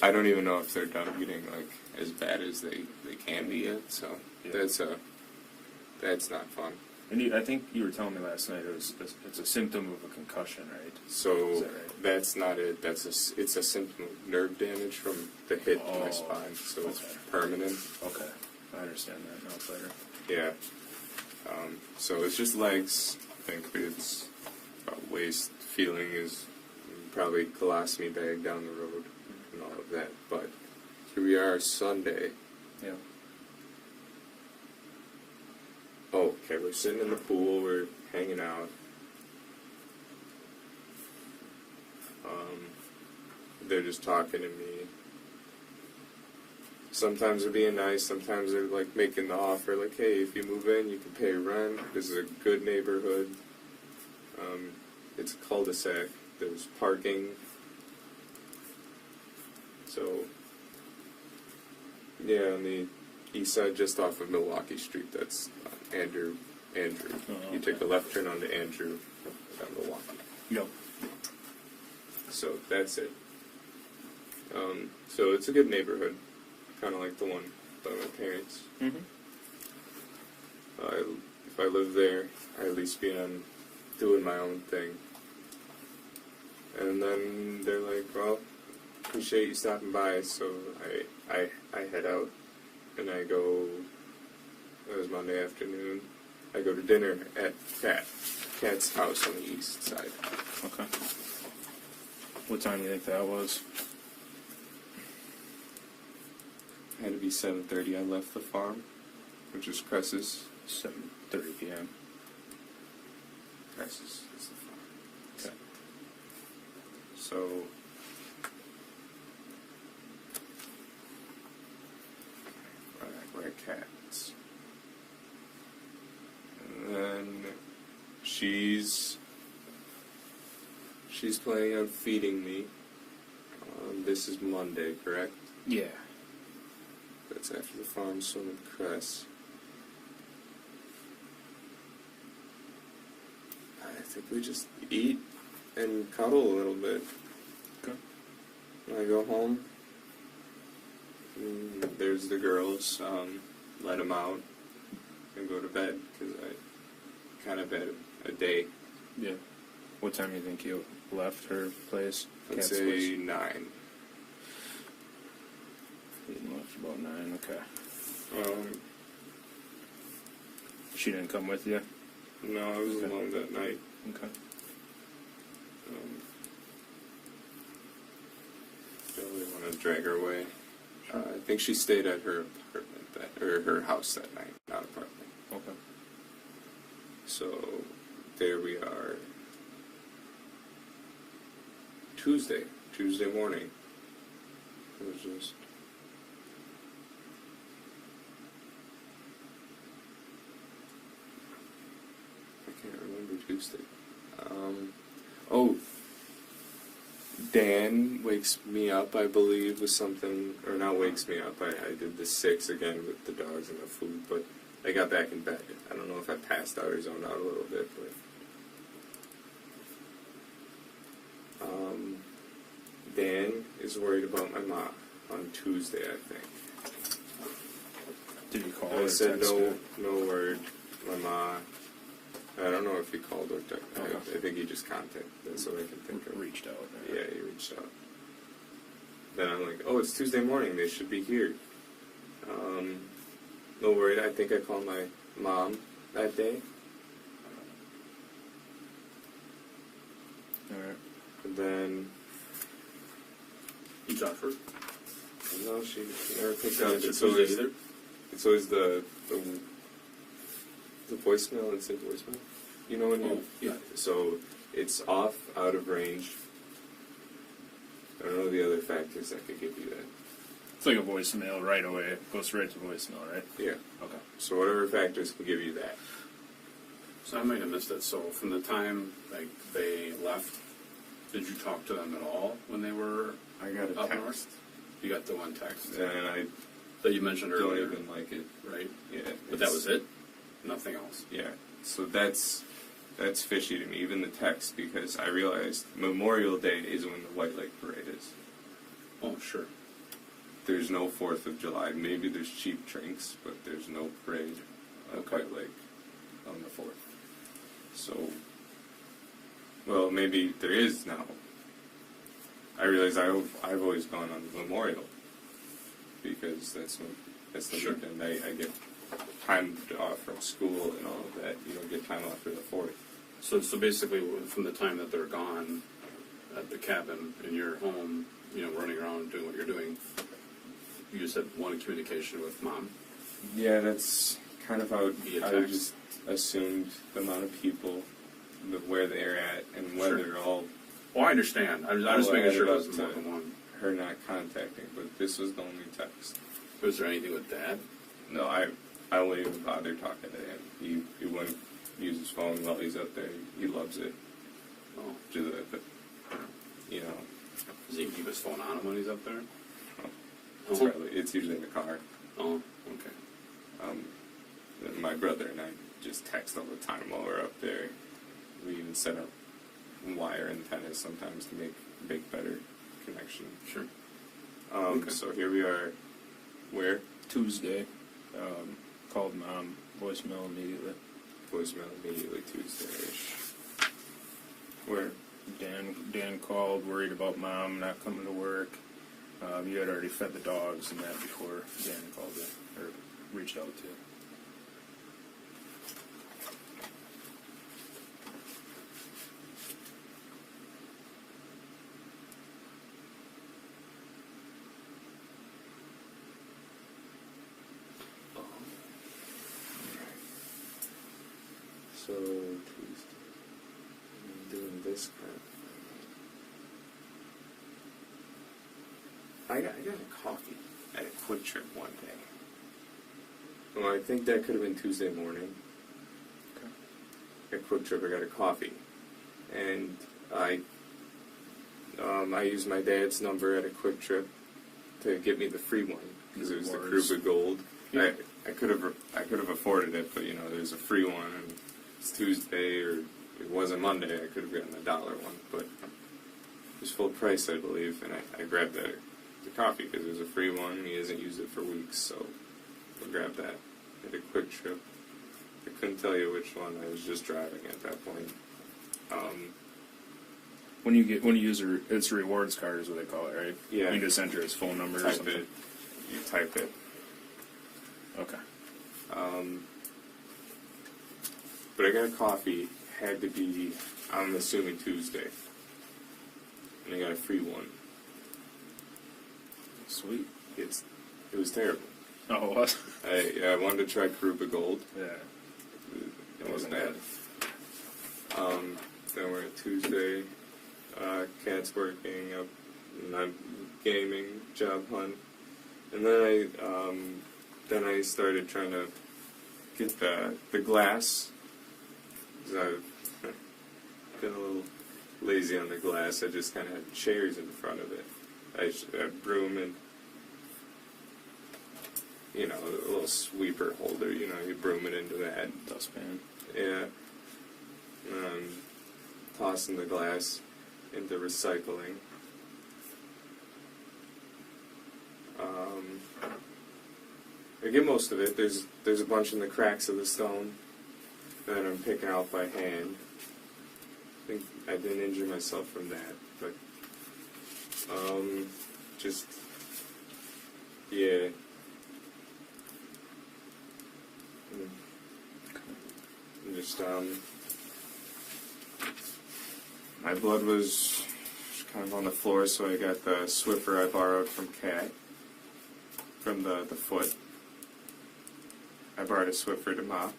I don't even know if they're done getting like as bad as they can be yet. So Yeah. that's not fun. And I think you were telling me last night it's a symptom of a concussion, right? So Is that right? that's not it. It's a symptom of nerve damage from the hit to my Oh, spine. So it's okay. permanent. Okay. I understand that now better. Yeah. So it's just legs. I think it's waist feeling is probably colostomy bag down the road and all of that. But here we are Sunday. Yeah. Oh, okay, we're sitting in the pool, we're hanging out. They're just talking to me. Sometimes they're being nice, sometimes they're like making the offer, like, hey, if you move in, you can pay rent. This is a good neighborhood. It's a cul-de-sac. There's parking. So, yeah, on the east side, just off of Milwaukee Street, that's Andrew. Oh, You take the left turn onto Andrew, down Milwaukee. Yep. So that's it. So it's a good neighborhood, kind of like the one by my parents. Mm-hmm. If I lived there, I'd at least be on doing my own thing. And then they're like, well, appreciate you stopping by. So I head out and I go. It was Monday afternoon. I go to dinner at Kat's house on the east side. Okay. What time do you think that was? It had to be 7:30. I left the farm, which is Cress's. 7:30 p.m. Cress's is the farm. Okay. So we're at Kat's. And then she's planning on feeding me. This is Monday, correct? Yeah. That's after the farm swim with Cress. I think we just eat and cuddle a little bit. Okay. When I go home, there's the girls. Let them out and go to bed because I kind of had a day. Yeah. What time do you think you left her place? I'd Kat's say place? 9. You left about 9. Okay. She didn't come with you? No, I was Okay. alone that night. Okay. Don't really want to drag her away. I think she stayed at her apartment, or her house that night, not apartment. Okay. So there we are. Tuesday morning. It was just. I can't remember Tuesday. Dan wakes me up, I believe, with something, or not wakes me up. I did the 6 again with the dogs and the food, but I got back in bed. I don't know if I passed out or zoned out a little bit, but Dan is worried about my mom on Tuesday, I think. Did you call I or said text her? no word. My mom. I don't know if he called or texted. Okay. I think he just contacted. That's what I can think of. Reached out. Yeah, he reached out. Then I'm like, oh, it's Tuesday morning. They should be here. No worried. I think I called my mom that day. Alright. And then, You talked to her? no, she never picked No, up. it's It's always, either. it's always the voicemail and say voicemail. You know when you... Oh, yeah. So it's off, out of range. I don't know the other factors that could give you that. It's like a voicemail right away. It goes right to voicemail, right? Yeah. Okay. So whatever factors can give you that. So I might have missed it. So from the time like they left, did you talk to them at all when they were I got a up text. north? You got the one text And I that you mentioned don't earlier, even like it. right? Yeah. But that was it? Nothing else? Yeah. So that's fishy to me, even the text, because I realized Memorial Day is when the White Lake Parade is. Oh, sure. There's no 4th of July. Maybe there's cheap drinks, but there's no parade at Okay. White Lake on the 4th. So, well, maybe there is now. I realize I've always gone on Memorial because that's the Sure. weekend I get time off from school and all of that. You don't get time off for the 4th. So basically, from the time that they're gone at the cabin and you're home, running around doing what you're doing, you just had one communication with mom. Yeah, that's kind of how Via I text. just assumed the amount of people, where they're at, and whether Sure. all Well, I understand. I was All making sure it added wasn't up more to- than one. her not contacting. But this was the only text. Was there anything with Dad? No, I won't even bother talking to him. He wouldn't use his phone while he's up there. He loves it. Oh, You know, does he keep his phone on him when he's up there? it's usually in the car. Oh, okay. And my brother and I just text all the time while we're up there. We even set up wire antennas sometimes to make better connection. Sure. Okay. So here we are. Where? Tuesday. Called mom. Voicemail immediately. Voicemail immediately Tuesday-ish. Where? Dan called, worried about mom not coming to work. You had already fed the dogs and that before Dan called you, or reached out to you. So Tuesday. I'm doing this crap. I got a coffee at a Quick Trip one day. Well, I think that could have been Tuesday morning. At Quick Trip, I got a coffee, and I used my dad's number at a Quick Trip to get me the free one because it was the Krupa Gold. Yeah. I could have afforded it, but there's a free one, and it's Tuesday, or it wasn't Monday. I could have gotten the $1 one, but it was full price, I believe, and I grabbed the coffee because it was a free one. He hasn't used it for weeks, so I grabbed that at a Quick Trip. I couldn't tell you which one. I was just driving at that point. When you use it's a rewards card is what they call it, right? Yeah. You just enter his phone number or Type something. it. You type it. Okay. But I got a coffee. Had to be, I'm assuming, Tuesday. And I got a free one. Sweet. It was terrible. Oh, it was? I wanted to try Krupa Gold. Yeah. It wasn't bad. Then we're at Tuesday. Cat's working up. And I'm gaming, job hunt. And then I started trying to get the glass. 'Cause I've been a little lazy on the glass. I just kind of had chairs in front of it. I broom and, you know, a little sweeper holder, you know, you broom it into that. Dustpan. Yeah. Tossing the glass into recycling. I get most of it. There's a bunch in the cracks of the stone that I'm picking out by hand. I think I didn't injure myself from that, but just yeah. Just my blood was kind of on the floor, so I got the Swiffer I borrowed from Kat, from the foot. I borrowed a Swiffer to mop.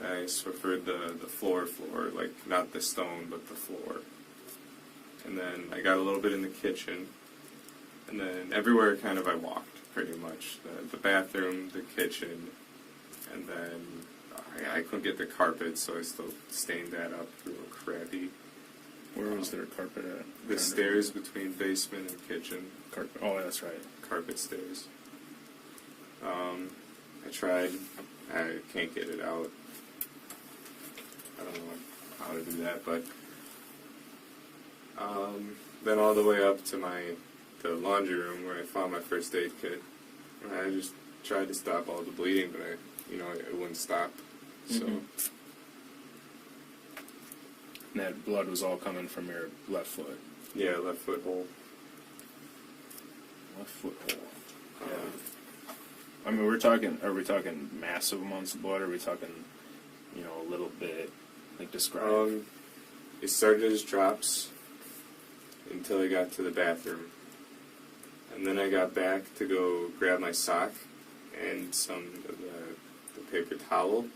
I Swiffered the floor, like not the stone, but the floor. And then I got a little bit in the kitchen, and then everywhere kind of I walked, pretty much. The bathroom, the kitchen, and then I couldn't get the carpet, so I still stained that up real crappy. Where was their carpet at? The stairs between basement and kitchen. Carpet. Oh, that's right. Carpet stairs. I tried. I can't get it out. I don't know how to do that, but then all the way up to the laundry room where I found my first aid kit. I just tried to stop all the bleeding, but it wouldn't stop. So. Mm-hmm. And that blood was all coming from your left foot. Yeah, left foot hole. Left foot hole. Yeah. I mean, are we talking massive amounts of blood, or are we talking, a little bit, like describe? It started as drops until I got to the bathroom. And then I got back to go grab my sock and some of the paper towel.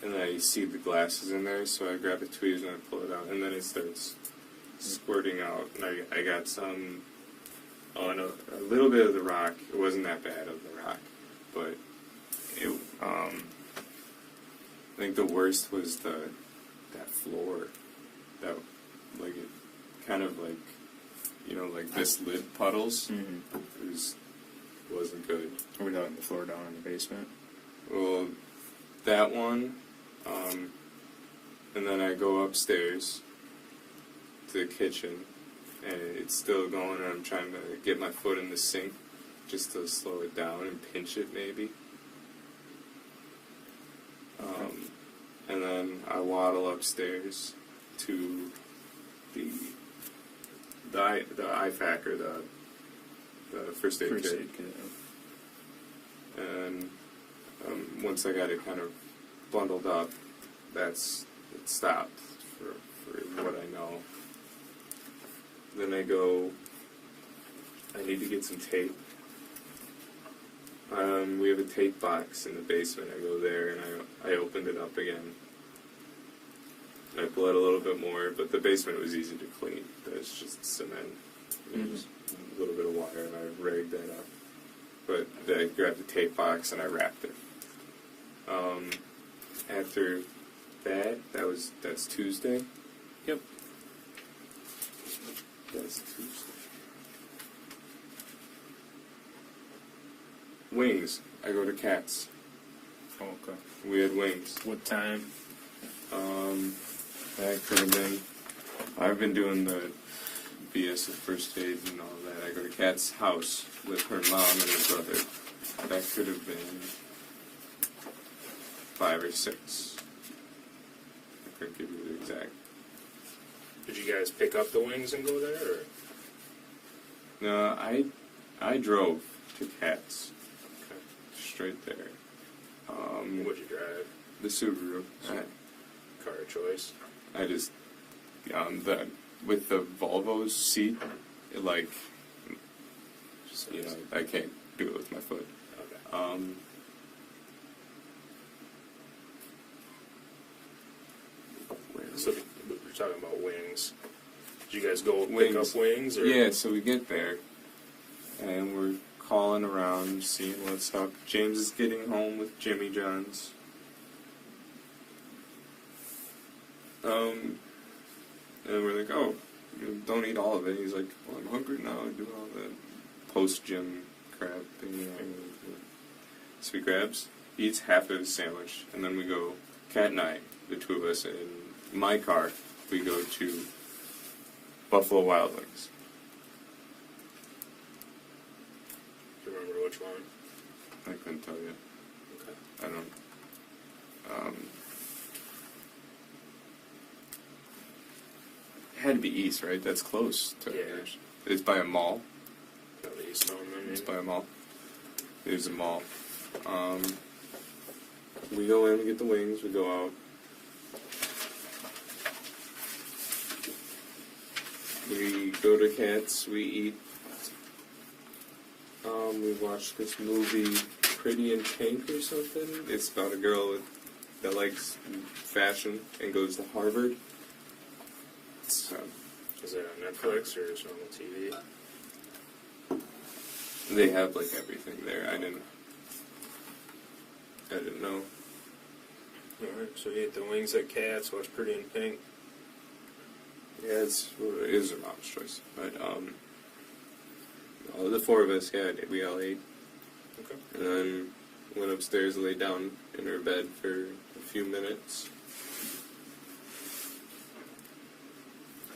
And then I see the glasses in there, so I grab the tweezers and I pull it out. And then it starts squirting out. And I got some, a little bit of the rock. It wasn't that bad of the rock. But I think the worst was that floor. That, like, it kind of like, like this lid puddles. Mm-hmm. It wasn't good. Are we talking the floor down in the basement? Well, that one, and then I go upstairs to the kitchen, and it's still going, and I'm trying to get my foot in the sink just to slow it down and pinch it, maybe. And then I waddle upstairs to the IFAC, or the first aid kit. And once I got it kind of bundled up, it stopped for what I know. Then I need to get some tape. We have a tape box in the basement. I go there and I opened it up again. I bled a little bit more, but the basement was easy to clean. It's just cement. Mm-hmm. Just a little bit of water, and I rigged that up. But I grabbed the tape box and I wrapped it. After that's Tuesday. Yep. That's Tuesday. Wings. I go to Cats. Oh, okay. We had wings. What time? That could have been. I've been doing the BS of first aid and all that. I go to Kat's house with her mom and her brother. That could have been 5 or 6. I couldn't give you the exact. Did you guys pick up the wings and go there, or? No, I drove to Kat's. Okay. Straight there. What'd you drive? The Subaru. Car of choice. I just with the Volvo's seat, it I can't do it with my foot. Okay. So we're talking about wings. Did you guys go pick up wings? Or? Yeah, so we get there, and we're calling around, seeing what's up. James is getting home with Jimmy John's. And we're like, oh, you don't eat all of it. He's like, well, I'm hungry now. I'm doing all the post-gym crap thing. You know. So he grabs, eats half of his sandwich, and then we go, Kat and I, the two of us, in my car, we go to Buffalo Wild Wings. Do you remember which one? I couldn't tell you. Okay. I don't. It had to be east, right? That's close to yours. It's by a mall. Probably East Town, then, It's maybe. by a mall. There's a mall. We go in, we get the wings, we go out. We go to Cats, we eat. We watch this movie, Pretty in Pink or something. It's about a girl that likes fashion and goes to Harvard. It's, Is it on Netflix or is it on the TV? they have like everything there. I didn't know. Alright, so you ate the wings at Cats, watch Pretty in Pink. Yeah, it is a mom's choice. But the four of us, yeah, we all ate. Okay. And then went upstairs, laid down in her bed for a few minutes.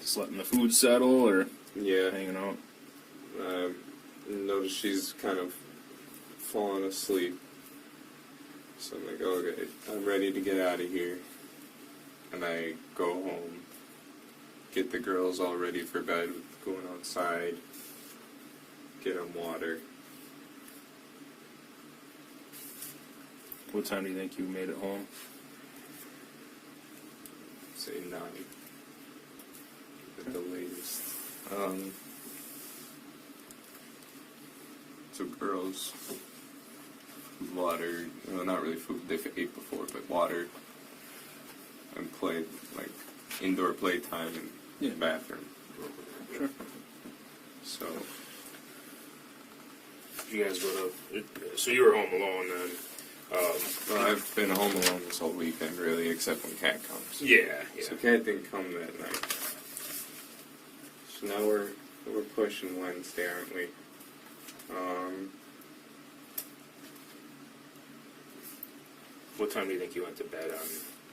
Just letting the food settle or Yeah. hanging out? Noticed she's kind of fallen asleep. So I'm like, okay, I'm ready to get out of here. And I go home, get the girls all ready for bed, going outside, get them water. What time do you think you made it home? Say 9 at the latest. So girls, water, well, not really food, they ate before, but water, and played, like, indoor playtime in the bathroom. Sure. So, You guys go to... So you were home alone then? well, I've been home alone this whole weekend, really, except when Kat comes. Yeah. So Kat didn't come that night. So now we're pushing Wednesday, aren't we? What time do you think you went to bed on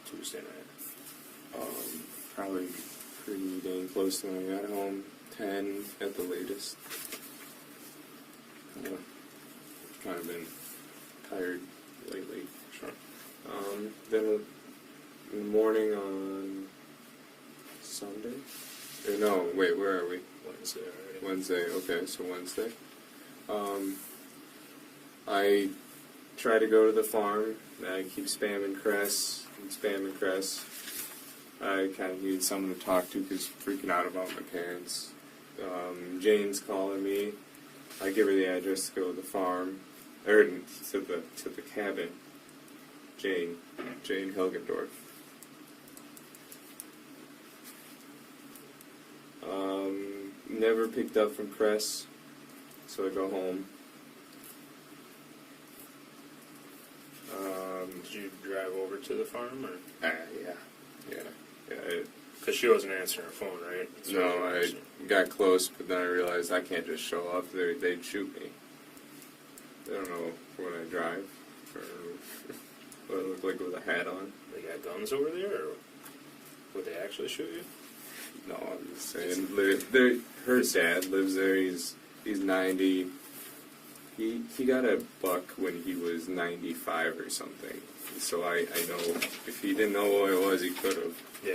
Tuesday night? Probably pretty dang close to when I got home. 10 at the latest. Kind of been tired lately. Sure. Then in the morning on Sunday? Or no, wait, where are we? Wednesday already. Wednesday, okay, so Wednesday. I try to go to the farm. I keep spamming Cress and spamming Cress. I kind of need someone to talk to because I'm freaking out about my parents. Jane's calling me. I give her the address to go to the farm, or to the cabin. Jane Hilgendorf. Never picked up from Cress, so I go home. Did you drive over to the farm, or? Yeah. Because she wasn't answering her phone, right? So No, I got close, but then I realized I can't just show up. They'd shoot me. They don't know when I drive, or what I look like with a hat on. They got guns over there, or would they actually shoot you? No, I'm just saying. Her dad lives there. He's 90. He got a buck when he was 95 or something. So I know if he didn't know what it was, he could have. Yeah.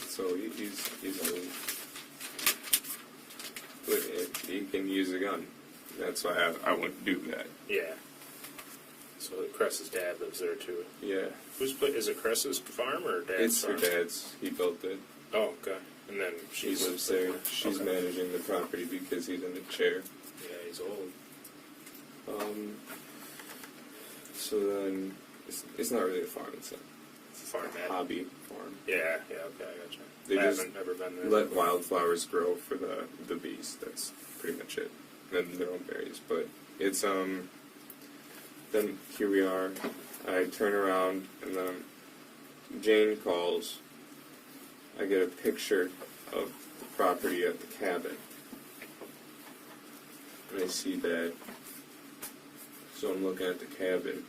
So he's old. But he can use a gun. That's why I wouldn't do that. Yeah. So Cress's dad lives there too. Yeah. Is it Cress's farm or dad's It's her farm? dad's. He built it. Oh, okay. And then She lives there. She's Okay. managing the property because he's in a chair. Yeah, he's old. So then, it's not really a farm. It's a Farm dad. hobby farm. Yeah, okay, I gotcha. They I just haven't ever been there. let wildflowers grow for the bees. That's pretty much it. And their own berries. But it's then here we are. I turn around and then Jane calls. I get a picture of the property at the cabin. And I see that. So I'm looking at the cabin.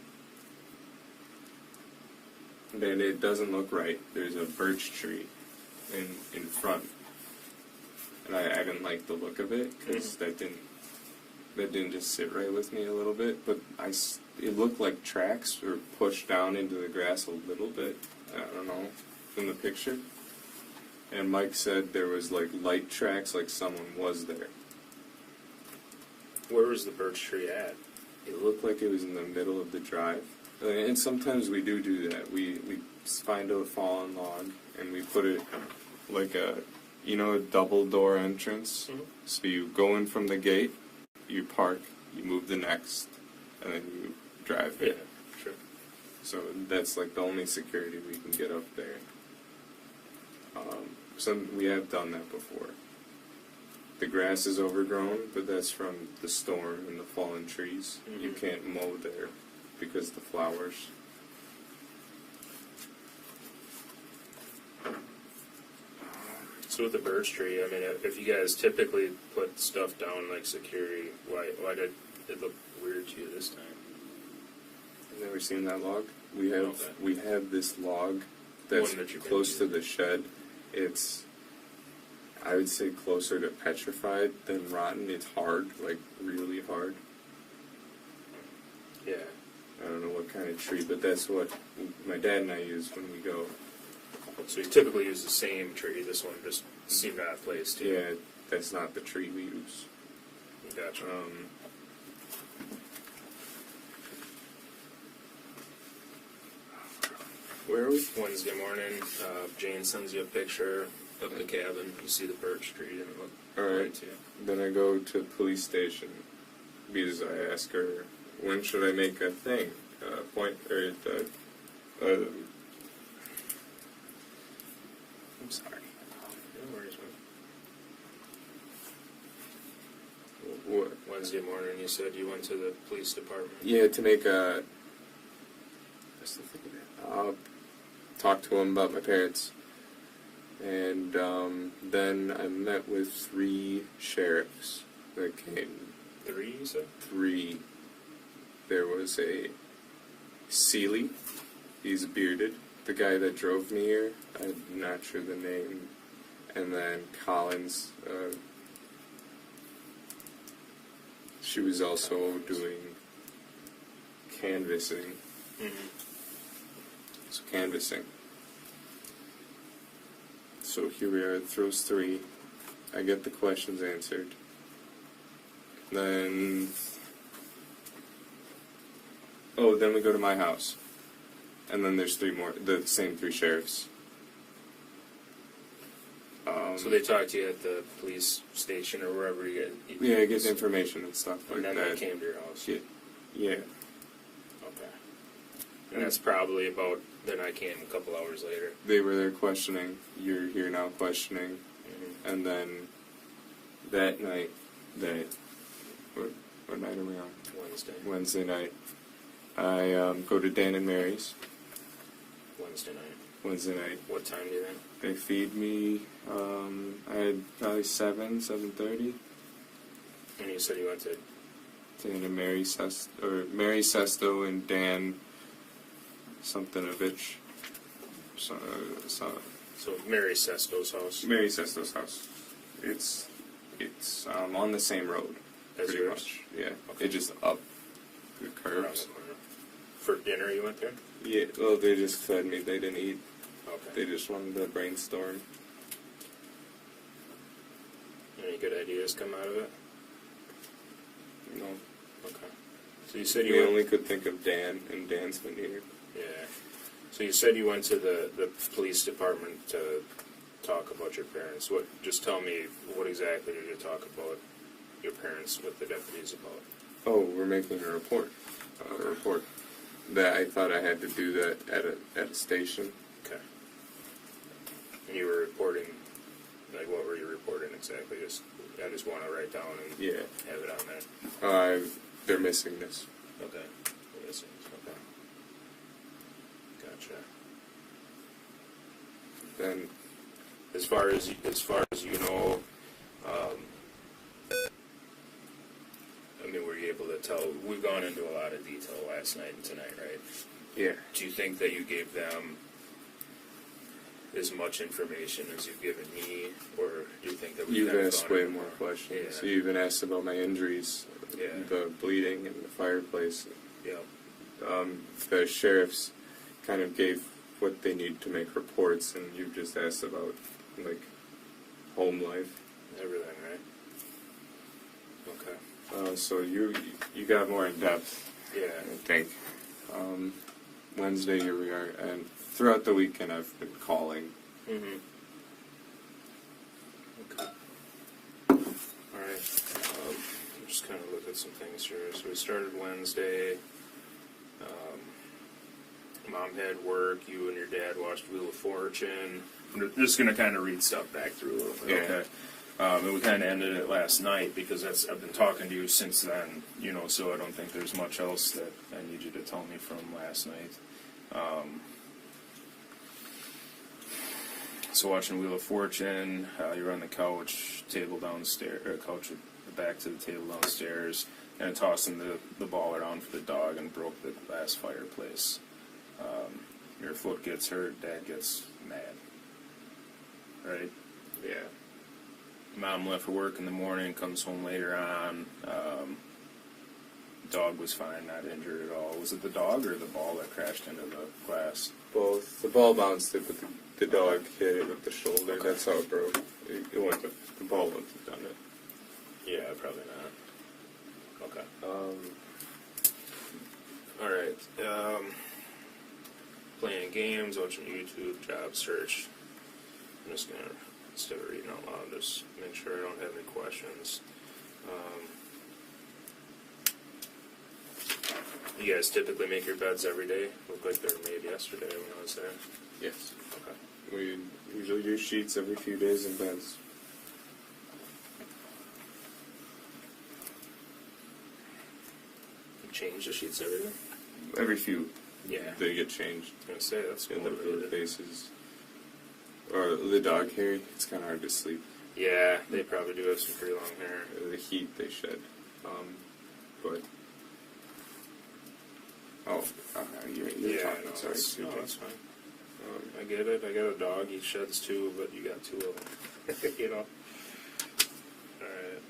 And then it doesn't look right. There's a birch tree in front. And I didn't like the look of it, because that didn't just sit right with me a little bit. But it looked like tracks were pushed down into the grass a little bit. I don't know, from the picture. And Mike said there was like light tracks, like someone was there. Where was the birch tree at? It looked like it was in the middle of the drive. And sometimes we do that. We find a fallen log and we put it like a double door entrance. Mm-hmm. So you go in from the gate, you park, you move the next, and then you drive it. Yeah, sure. So that's like the only security we can get up there. We have done that before. The grass is overgrown, but that's from the storm and the fallen trees. Mm-hmm. You can't mow there because the flowers. So with the birch tree, I mean, if you guys typically put stuff down like security, why did it look weird to you this time? I've never seen that log. We Okay. have this log that's One that you've been close to using. the shed. It's, I would say, closer to petrified than rotten. It's hard, like really hard. Yeah. I don't know what kind of tree, but that's what my dad and I use when we go. So you typically use the same tree. This one just seemed out of place too. Yeah, that's not the tree we use. Gotcha. Where are we? Wednesday morning, Jane sends you a picture of the cabin. You see the birch tree, and it looked Alright. right to you. Then I go to police station because I ask her, when should I make a thing? I'm sorry. No worries, man. What? Wednesday morning, you said you went to the police department. Yeah, to make a. What's the thing of it? I'll talk to him about my parents. And then I met with 3 sheriffs that came. 3, you said? 3. There was a Seeley. He's bearded. The guy that drove me here, I'm not sure the name. And then Collins. She was also doing canvassing. Mm-hmm. So canvassing. So here we are, it throws 3. I get the questions answered. Then we go to my house. And then there's 3 more, the same 3 sheriffs. So they talked to you at the police station or wherever you get. Yeah, I get the information and stuff like And then that. they came to your house. Yeah. Okay. And that's probably about. Then I came a couple hours later. They were there questioning. You're here now questioning. Mm-hmm. And then that night, what night are we on? Wednesday. Wednesday night. I go to Dan and Mary's. Wednesday night. Wednesday night. What time do you think? They feed me. I had probably 7:30. And you said you went to. Dan and Mary Mary Sesto and Dan Somethingovich. So Mary Sesto's house. Mary Sesto's house. It's on the same road. As pretty yours? much. Yeah. Okay. It just up the Around curves. the corner. For dinner, you went there? Yeah. Well, they just fed me. They didn't eat. Okay. They just wanted to brainstorm. Any good ideas come out of it? No. Okay. So you said you We went. only could think of Dan, and Dan's been here. Yeah. So you said you went to the police department to talk about your parents. Just tell me, what exactly did you talk about your parents with the deputies about? Oh, we're making a report. That I thought I had to do that at a station. Okay. And you were reporting, like, what were you reporting exactly? I just want to write down and Yeah. have it on there. They're missing this. Okay. Okay. Gotcha. Then as far as you know, I mean, were you able to tell? We've gone into a lot of detail last night and tonight, right? Yeah. Do you think that you gave them as much information as you've given me, or do you think that You've asked way more questions. Yeah. You even asked about my injuries, Yeah. the bleeding, and the fireplace. Yeah. The sheriffs kind of gave what they need to make reports, and you've just asked about, like, home life. Everything, right? Okay. So you got more in depth, Yeah. I think. Wednesday, here we are, and throughout the weekend I've been calling. Mm-hmm. Okay. All right. I'm just kind of look at some things here. So we started Wednesday. Mom had work. You and your dad watched Wheel of Fortune. I'm just going to kind of read stuff back through a little bit. Yeah. Okay. And we kind of ended it last night because I've been talking to you since then, you know, so I don't think there's much else that I need you to tell me from last night. So watching Wheel of Fortune, you're on the couch, table downstairs, or couch back to the table downstairs, and tossing the ball around for the dog and broke the glass fireplace. Your foot gets hurt, Dad gets mad. Right? Yeah. Mom left for work in the morning, comes home later on. Dog was fine, not injured at all. Was it the dog or the ball that crashed into the glass? Both. The ball bounced it, but the dog hit it with the shoulder. Okay. That's how it broke. It wouldn't have, the ball wouldn't have done it. Yeah, probably not. Okay. All right. Playing games, watching YouTube, job search. I'm just gonna, instead of reading out loud, just make sure I don't have any questions. You guys typically make your beds every day? Look like they were made yesterday when I was there. Yes. Okay. We usually use sheets every few days in beds. You change the sheets every day? Every few. Yeah. They get changed. I was gonna say, that's In the motivated. faces. Or the dog hair, it's kind of hard to sleep. Yeah, they probably do have some pretty long hair. The heat they shed. But. Oh, you're Yeah, talking. no, Sorry. that's, no, that's fine. I get it. I got a dog. He sheds too, but you got two of them. You know. All right.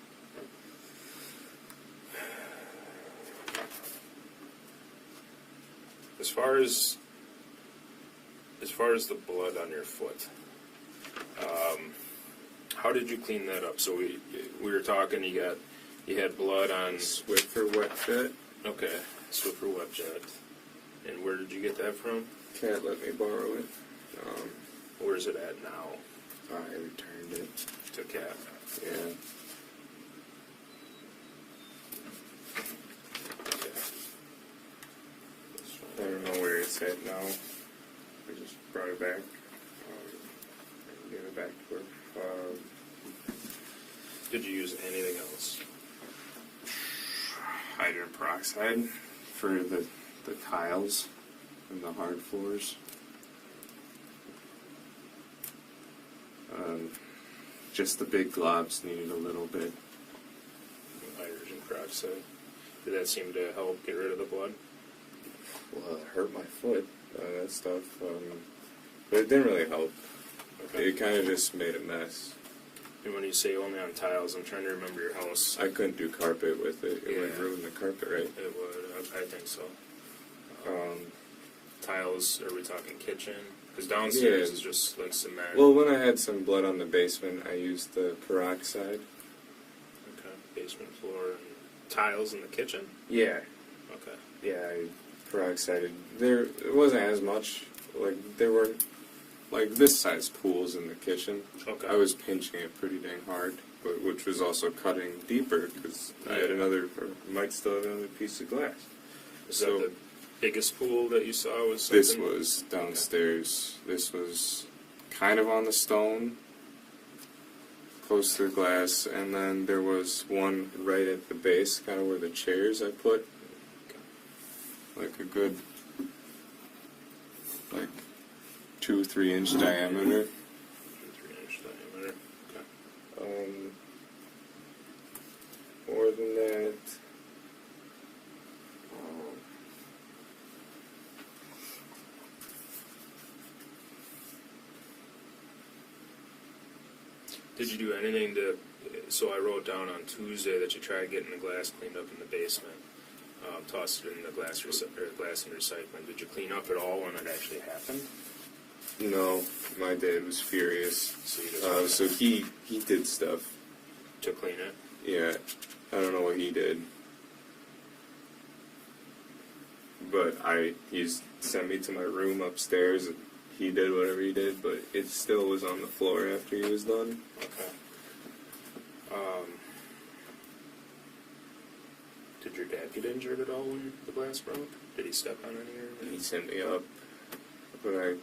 As far as the blood on your foot, how did you clean that up? So we were talking. You had blood on. Swiffer wet jet. Okay, Swiffer wet jet. And where did you get that from? Cat let me borrow it. Where's it at now? I returned it. To Cat. Yeah. Okay. I don't know where it's at now. I just brought it back. And gave it back to her. Did you use anything else? Hydrogen peroxide for the tiles and the hard floors. Just the big globs needed a little bit. Hydrogen peroxide. Did that seem to help get rid of the blood? Well, it hurt my foot, that stuff. But it didn't really help. Okay. It kind of just made a mess. And when you say only on tiles, I'm trying to remember your house. I couldn't do carpet with it. It would Yeah. ruin the carpet, right? It would. I think so. Tiles, are we talking kitchen? Because downstairs Yeah. is just like cement. Well, when I had some blood on the basement, I used the peroxide. Okay. Basement floor and tiles in the kitchen? Yeah. Okay. Yeah, I peroxided. It wasn't as much. Like, there were, like, this size pools in the kitchen. Okay. I was pinching it pretty dang hard, but which was also cutting deeper, because I had another, or might still have another piece of glass. Is So- that the biggest pool that you saw? Was something? This was downstairs. Okay. This was kind of on the stone, close to the glass, and then there was one right at the base, kind of where the chairs I put. Like a good, like 2-3 inch diameter. 3 inch Did you do anything to? So I wrote down on Tuesday that you tried getting the glass cleaned up in the basement. Tossed it in the glass and recycling. Did you clean up at all when it actually happened? No, my dad was furious. So you just So he did stuff. to clean it. Yeah, I don't know what he did, but he sent me to my room upstairs, and he did whatever he did, but it still was on the floor after he was done. Okay. Did your dad get injured at all when the glass broke? Did he step on any or? He sent me up, but I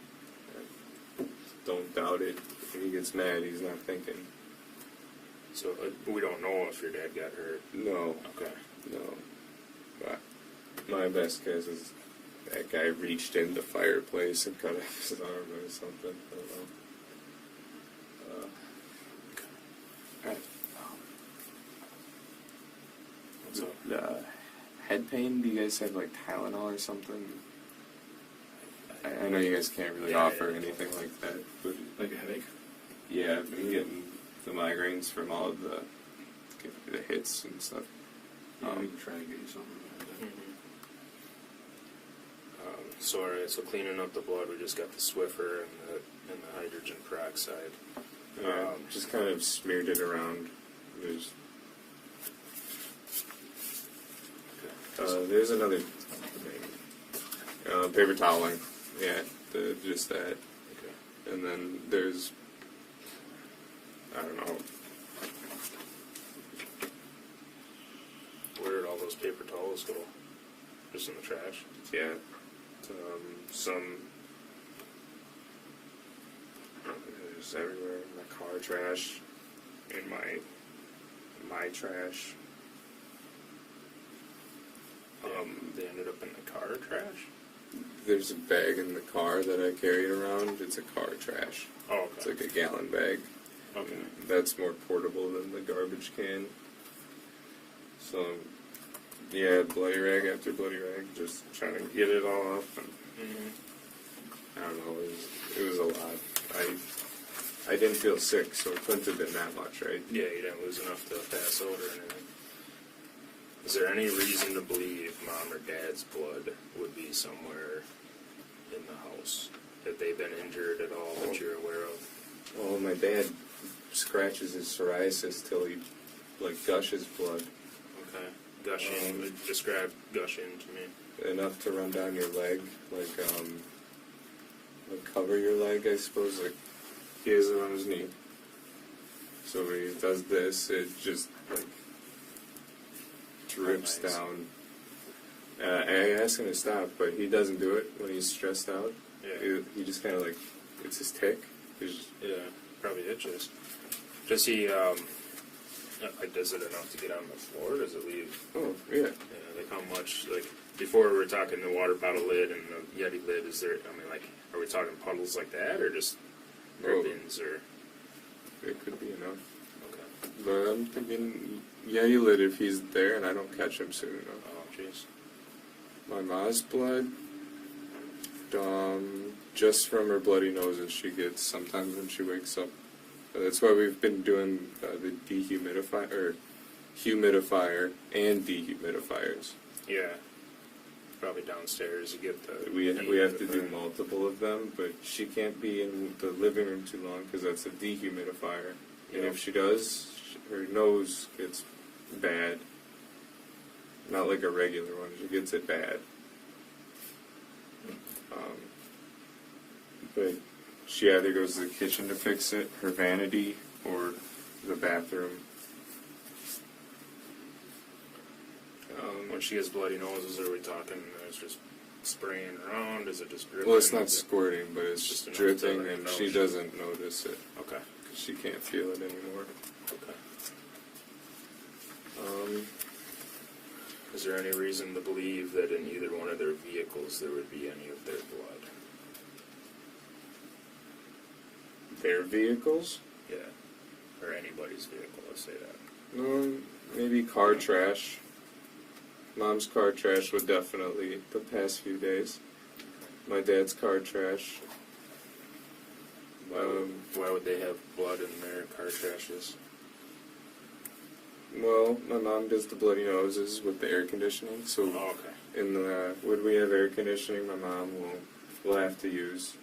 don't doubt it. When he gets mad, he's not thinking. So we don't know if your dad got hurt. No, Okay. no. But my best guess is that guy reached in the fireplace and cut off his arm or something. I don't know. Alright. What's up? Head pain, do you guys have like Tylenol or something? I know you guys can't really offer anything like that, but Like a headache? yeah, I've been getting the migraines from all of the hits and stuff. Yeah, we can try and get you something. So alright, so cleaning up the blood, we just got the Swiffer and the hydrogen peroxide. Yeah, just kind of smeared it around. There's another thing. Paper toweling. Yeah, just that. Okay. And then there's, I don't know. Where did all those paper towels go? Just in the trash? Yeah, some. There's everywhere. My car trash, in my trash. They ended up in the car trash? There's a bag in the car that I carried around. It's a car trash. Oh, okay. It's like a gallon bag. Okay. That's more portable than the garbage can. So, yeah, bloody rag after bloody rag, just trying to get it all up. And, I don't know, it was a lot. I didn't feel sick, so it couldn't have been that much, right? Yeah, you didn't lose enough to pass out or anything. Is there any reason to believe mom or dad's blood would be somewhere in the house? Have they been injured at all that you're aware of? Well, my dad scratches his psoriasis till he, gushes blood. Okay. Gushing, describe gushing to me. Enough to run down your leg, cover your leg, I suppose. Like, he has it on his knee. So when he does this, it just, drips nice. down. I ask him to stop, but he doesn't do it when he's stressed out. Yeah. He just kind of it's his tick. Yeah, probably itches. Does he, does it enough to get on the floor? Does it leave? Oh, yeah. Yeah, how much, before we were talking the water bottle lid and the Yeti lid, are we talking puddles like that, or just drippings, or? It could be enough. Okay. But I'm thinking, Yeti lid if he's there and I don't catch him soon enough. Oh, jeez. My ma's blood, just from her bloody noses she gets sometimes when she wakes up. That's why we've been doing the humidifier and dehumidifiers. Yeah. Probably downstairs you get the... We have to do multiple of them, but she can't be in the living room too long because that's a dehumidifier. And Yep. if she does, her nose gets bad. Not like a regular one, she gets it bad. But she either goes to the kitchen to fix it, her vanity, or the bathroom. When she has bloody noses, are we talking it's just spraying around? Is it just dripping? Well, it's not Is it- squirting, but it's just enough dripping, to and know she doesn't notice it Okay. because she can't feel it anymore. Okay. Is there any reason to believe that in either one of their vehicles there would be any of their blood? Their vehicles? Yeah. Or anybody's vehicle, let's say that. Maybe car trash. Mom's car trash would definitely the past few days. My dad's car trash. Why would they have blood in their car crashes? Well, my mom does the bloody noses with the air conditioning, so Oh, okay. when we have air conditioning, my mom will have to use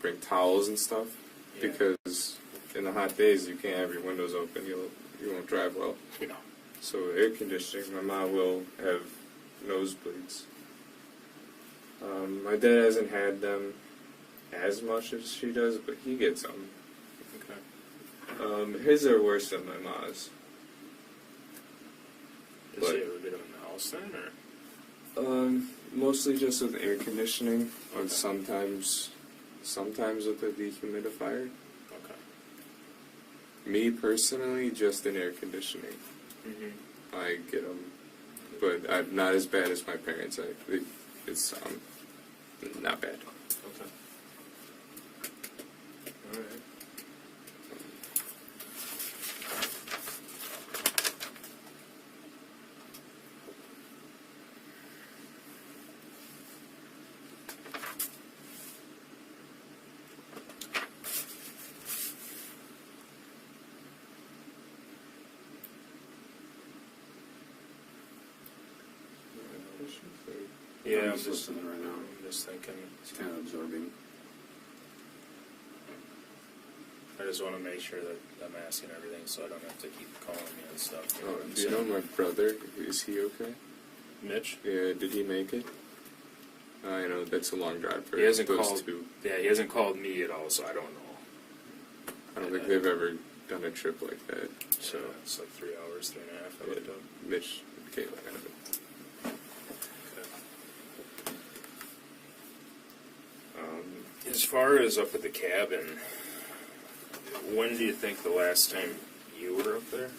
bring towels and stuff, Yeah. because in the hot days you can't have your windows open. You won't drive well. Yeah. So air conditioning, my mom will have nosebleeds. My dad hasn't had them as much as she does, but he gets them. Okay. His are worse than my ma's. Does he ever get them in the house then, or? Mostly just with air conditioning, Okay. and sometimes with a dehumidifier. Okay. Me personally, just in air conditioning, Mm-hmm. I get them, but I'm not as bad as my parents. It's not bad. Okay. All right. Yeah, I'm I'm just just listening right now. I'm just thinking. It's kind of absorbing. I just want to make sure that I'm asking everything, so I don't have to keep calling you and stuff. You know Oh, what I'm do you know saying? my brother? Is he okay? Mitch? Yeah, did he make it? I know that's a long drive for He hasn't those called. two. Yeah, he hasn't called me at all, so I don't know. I don't think they've ever done a trip like that. So it's like 3 hours, 3.5. I Yeah, looked up. Mitch and Caitlin have it. As far as up at the cabin, when do you think the last time you were up there?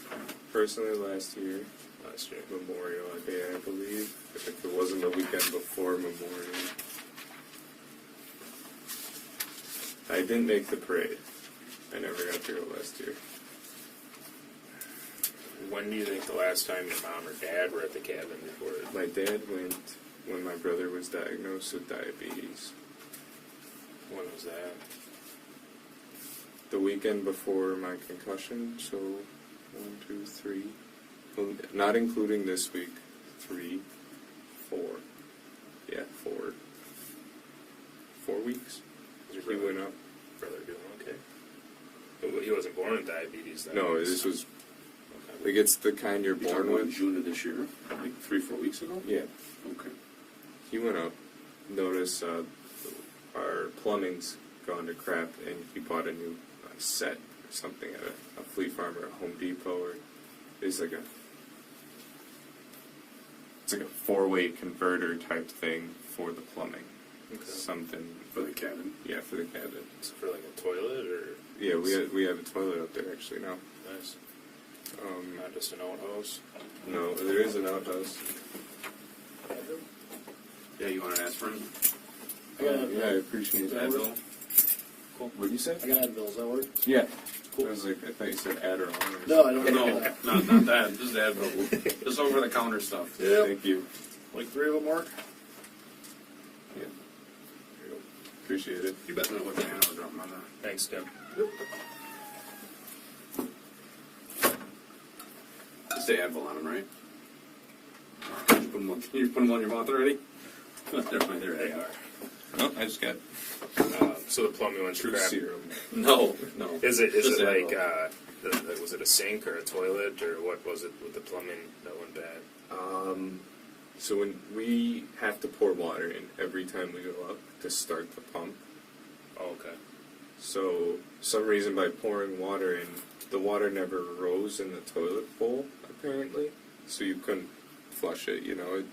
Personally, last year, Last year. Memorial Day, I believe. If it wasn't the weekend before Memorial. I didn't make the parade. I never got to go last year. When do you think the last time your mom or dad were at the cabin before? My dad went when my brother was diagnosed with diabetes. When was that? The weekend before my concussion, so 1, 2, 3. Well, not including this week. 3, 4. Yeah, 4. 4 weeks. Was your He brother, went up. brother doing okay? But he wasn't born with diabetes then? No, this was Okay. like it's the kind you're You born talking about with. June of this year? Like 3-4 weeks ago? Yeah. Okay. He went up, noticed our plumbing's gone to crap, and he bought a new set or something at a flea farm or a Home Depot, or it's like a 4-way converter type thing for the plumbing. Okay. Something For the cabin? yeah, for the cabin. So for like a toilet or? Yeah, we have a toilet up there actually now. Nice. Not just an outhouse. No, there is an outhouse. Yeah, you want to ask for him? Yeah, I appreciate that. Advil? Cool. What'd you say? I got Advil, does that work? Yeah. I was like, I thought you said Adderall. Or No, I don't No, know that. not that. This is Advil. Just over the counter stuff. Yep. Thank you. Like 3 of them work? Yeah. There you go. Appreciate it. You better know what the hand I'll drop 'em on that. Thanks, Tim. Say Advil on them, right? Can you put them on your mouth already? Never mind, there they are. No, I just got So the plumbing went to truth crap. serum. No. Is it Just like Advil. was it a sink or a toilet or what was it with the plumbing that went bad? So when we have to pour water in every time we go up to start the pump. Oh, okay. So some reason by pouring water in, the water never rose in the toilet bowl apparently. So you couldn't flush it. You know,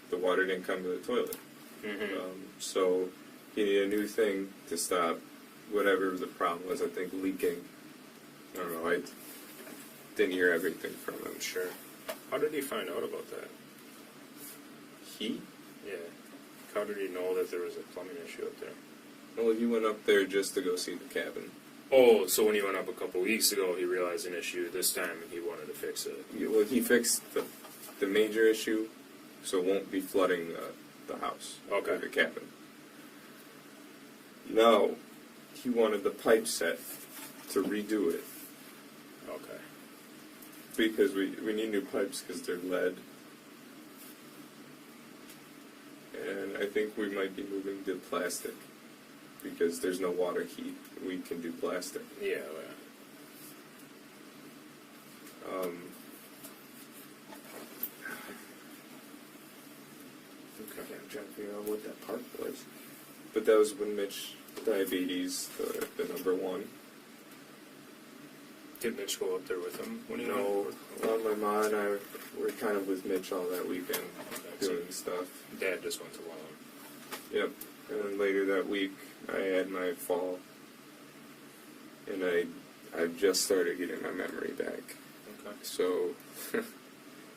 the water didn't come to the toilet. Mm-hmm. So he needed a new thing to stop whatever the problem was. I think leaking. I don't know. I didn't hear everything from him. Sure. How did he find out about that? He? Yeah. How did he know that there was a plumbing issue up there? Well, he went up there just to go see the cabin. Oh, so when he went up a couple weeks ago, he realized an issue. This time he wanted to fix it. Well, he fixed the major issue, so it won't be flooding the house. Okay. Or the cabin. No, he wanted the pipe set to redo it Okay. because we need new pipes because they're lead. And I think we might be moving to plastic because there's no water heat. We can do plastic. Yeah. Okay, I'm trying to figure out what that part was. But that was when Mitch, diabetes, the number one. Did Mitch go up there with him when he No, went? my mom and I were kind of with Mitch all that weekend doing stuff. Dad just went along. Yep. And then later that week, I had my fall, and I've just started getting my memory back. Okay. So,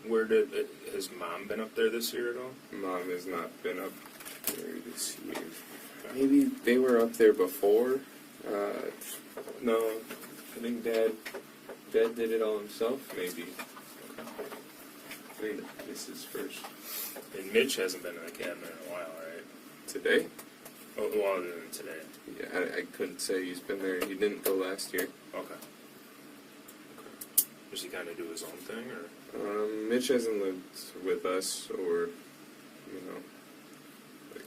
Where did has Mom been up there this year at all? Mom has not been up there this year. Maybe they were up there before. No, I think Dad did it all himself, maybe. I think this is first. And Mitch hasn't been in the cabinet in a while, right? Today? Oh, well, other than today. Yeah, I couldn't say he's been there. He didn't go last year. Okay. Does he kind of do his own thing, or? Mitch hasn't lived with us, or, like,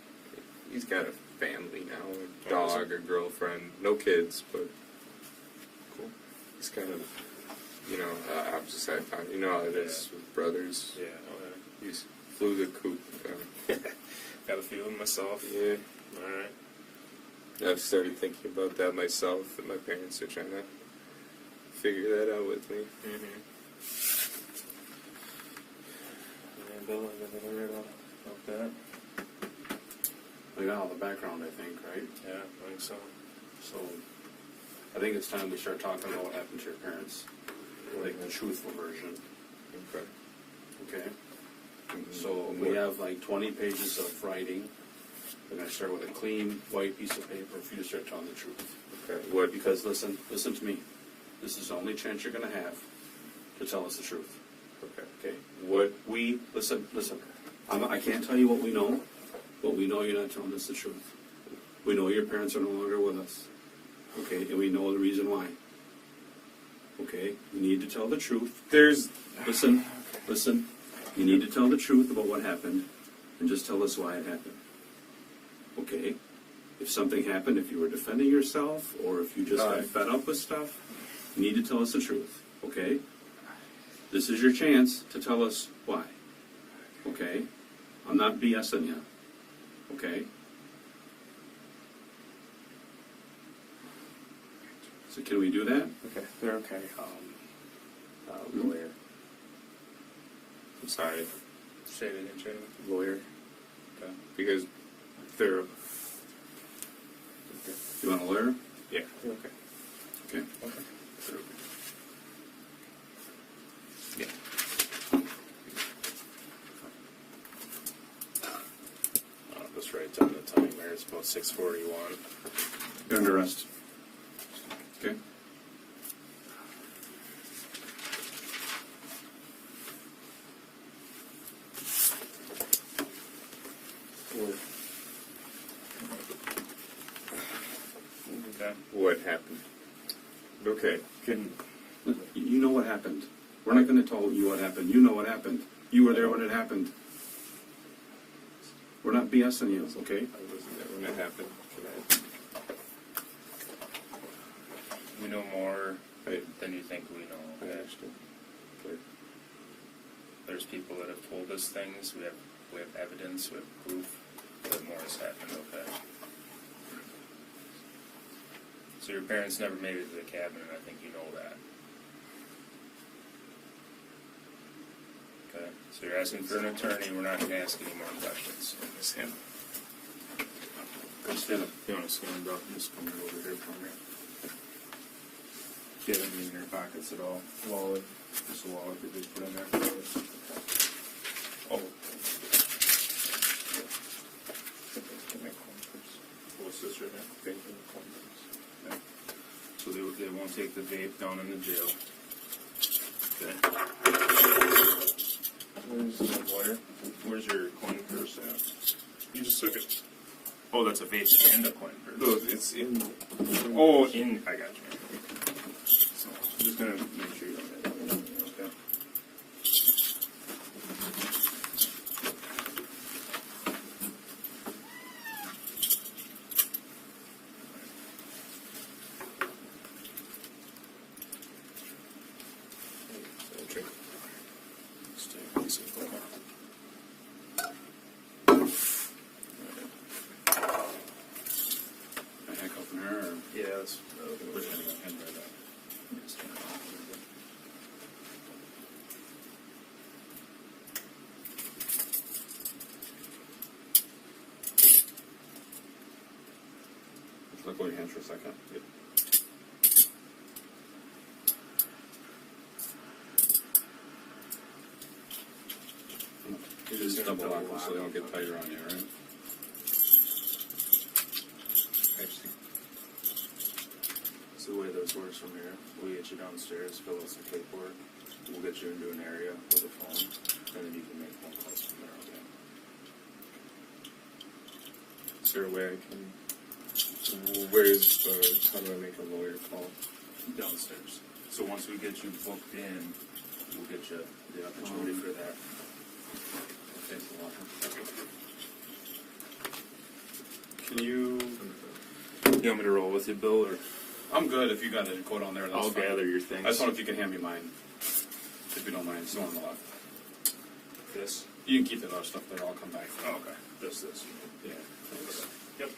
he's got a family now, a dog, a girlfriend, no kids, but Cool. he's kind of, opposite side of town. You know how it is with brothers. Yeah. Okay. He's flew the coop. Got a feeling myself. Yeah, All right. I've started thinking about that myself, and my parents are trying to figure that out with me. Mm-hmm. And Bill, anything right about that? We got all the background, I think, right? Yeah, I think so. So, I think it's time we start talking about what happened to your parents. Like the truthful version. Okay. Okay? So, we have like 20 pages of writing. We're going to start with a clean, white piece of paper for you to start telling the truth. Okay. What? Because listen to me. This is the only chance you're going to have to tell us the truth. Okay. Okay? What? Listen. I can't tell you what we know, but we know you're not telling us the truth. We know your parents are no longer with us. Okay? And we know the reason why. Okay? You need to tell the truth. There's. Listen. You need to tell the truth about what happened, and just tell us why it happened. Okay? If something happened, if you were defending yourself, or if you just got fed up with stuff, you need to tell us the truth. Okay? This is your chance to tell us why. Okay? I'm not BSing you. Okay? So can we do that? Okay, they're okay. Lawyer. I'm sorry. Say it again, Chandler. Lawyer. Okay. Because they're. You want a lawyer? Yeah. Okay. Okay. Yeah. I'll just write down the time there. It's about 6:41. You're under arrest. Okay? Okay. What happened? Okay. You know what happened. We're not going to tell you what happened. You know what happened. You were there when it happened. We're not BSing you, okay? I wasn't there when it happened. We know more Right. than you think we know. I Okay. understand. Okay. There's people that have told us things. We have evidence. We have proof that more has happened. Okay. So your parents never made it to the cabinet. I think you know that. Okay. So you're asking for an attorney. We're not going to ask any more questions. Sam. Go stand up. You want to stand up? Just come over here for me. Do you have any in your pockets at all? Wallet. Just a wallet that they put in there. Oh. What's this right now? Okay. So they won't take the vape down in the jail. Okay. Where's your coin purse at? You just took it. Oh, that's a vape and a coin purse. No, it's in. Oh, I got you. So, I'm just gonna make sure you don't get that. Okay. Stay easy. A handcuff in her, or Yeah, that's push it in right up. Just let go of your hands for a second. Yep. You just double lock them so they don't get tighter on you, right? Actually, so the way this works from here, we get you downstairs, fill out some paperwork, we'll get you into an area with a phone, and then you can make phone calls from there, okay? Is there a way I can? Where's the? How do I make a lawyer call? Downstairs. So once we get you booked in, we'll get you the opportunity for that. Okay, so lock them. Can you? You want me to roll with you, Bill, or I'm good if you got a quote on there. That's I'll fine. gather your things? I just wonder if you can hand me mine, if you don't mind. It's on the left. This? You can keep the other stuff there. I'll come back. Oh, okay. This. Yeah. Okay. Yep.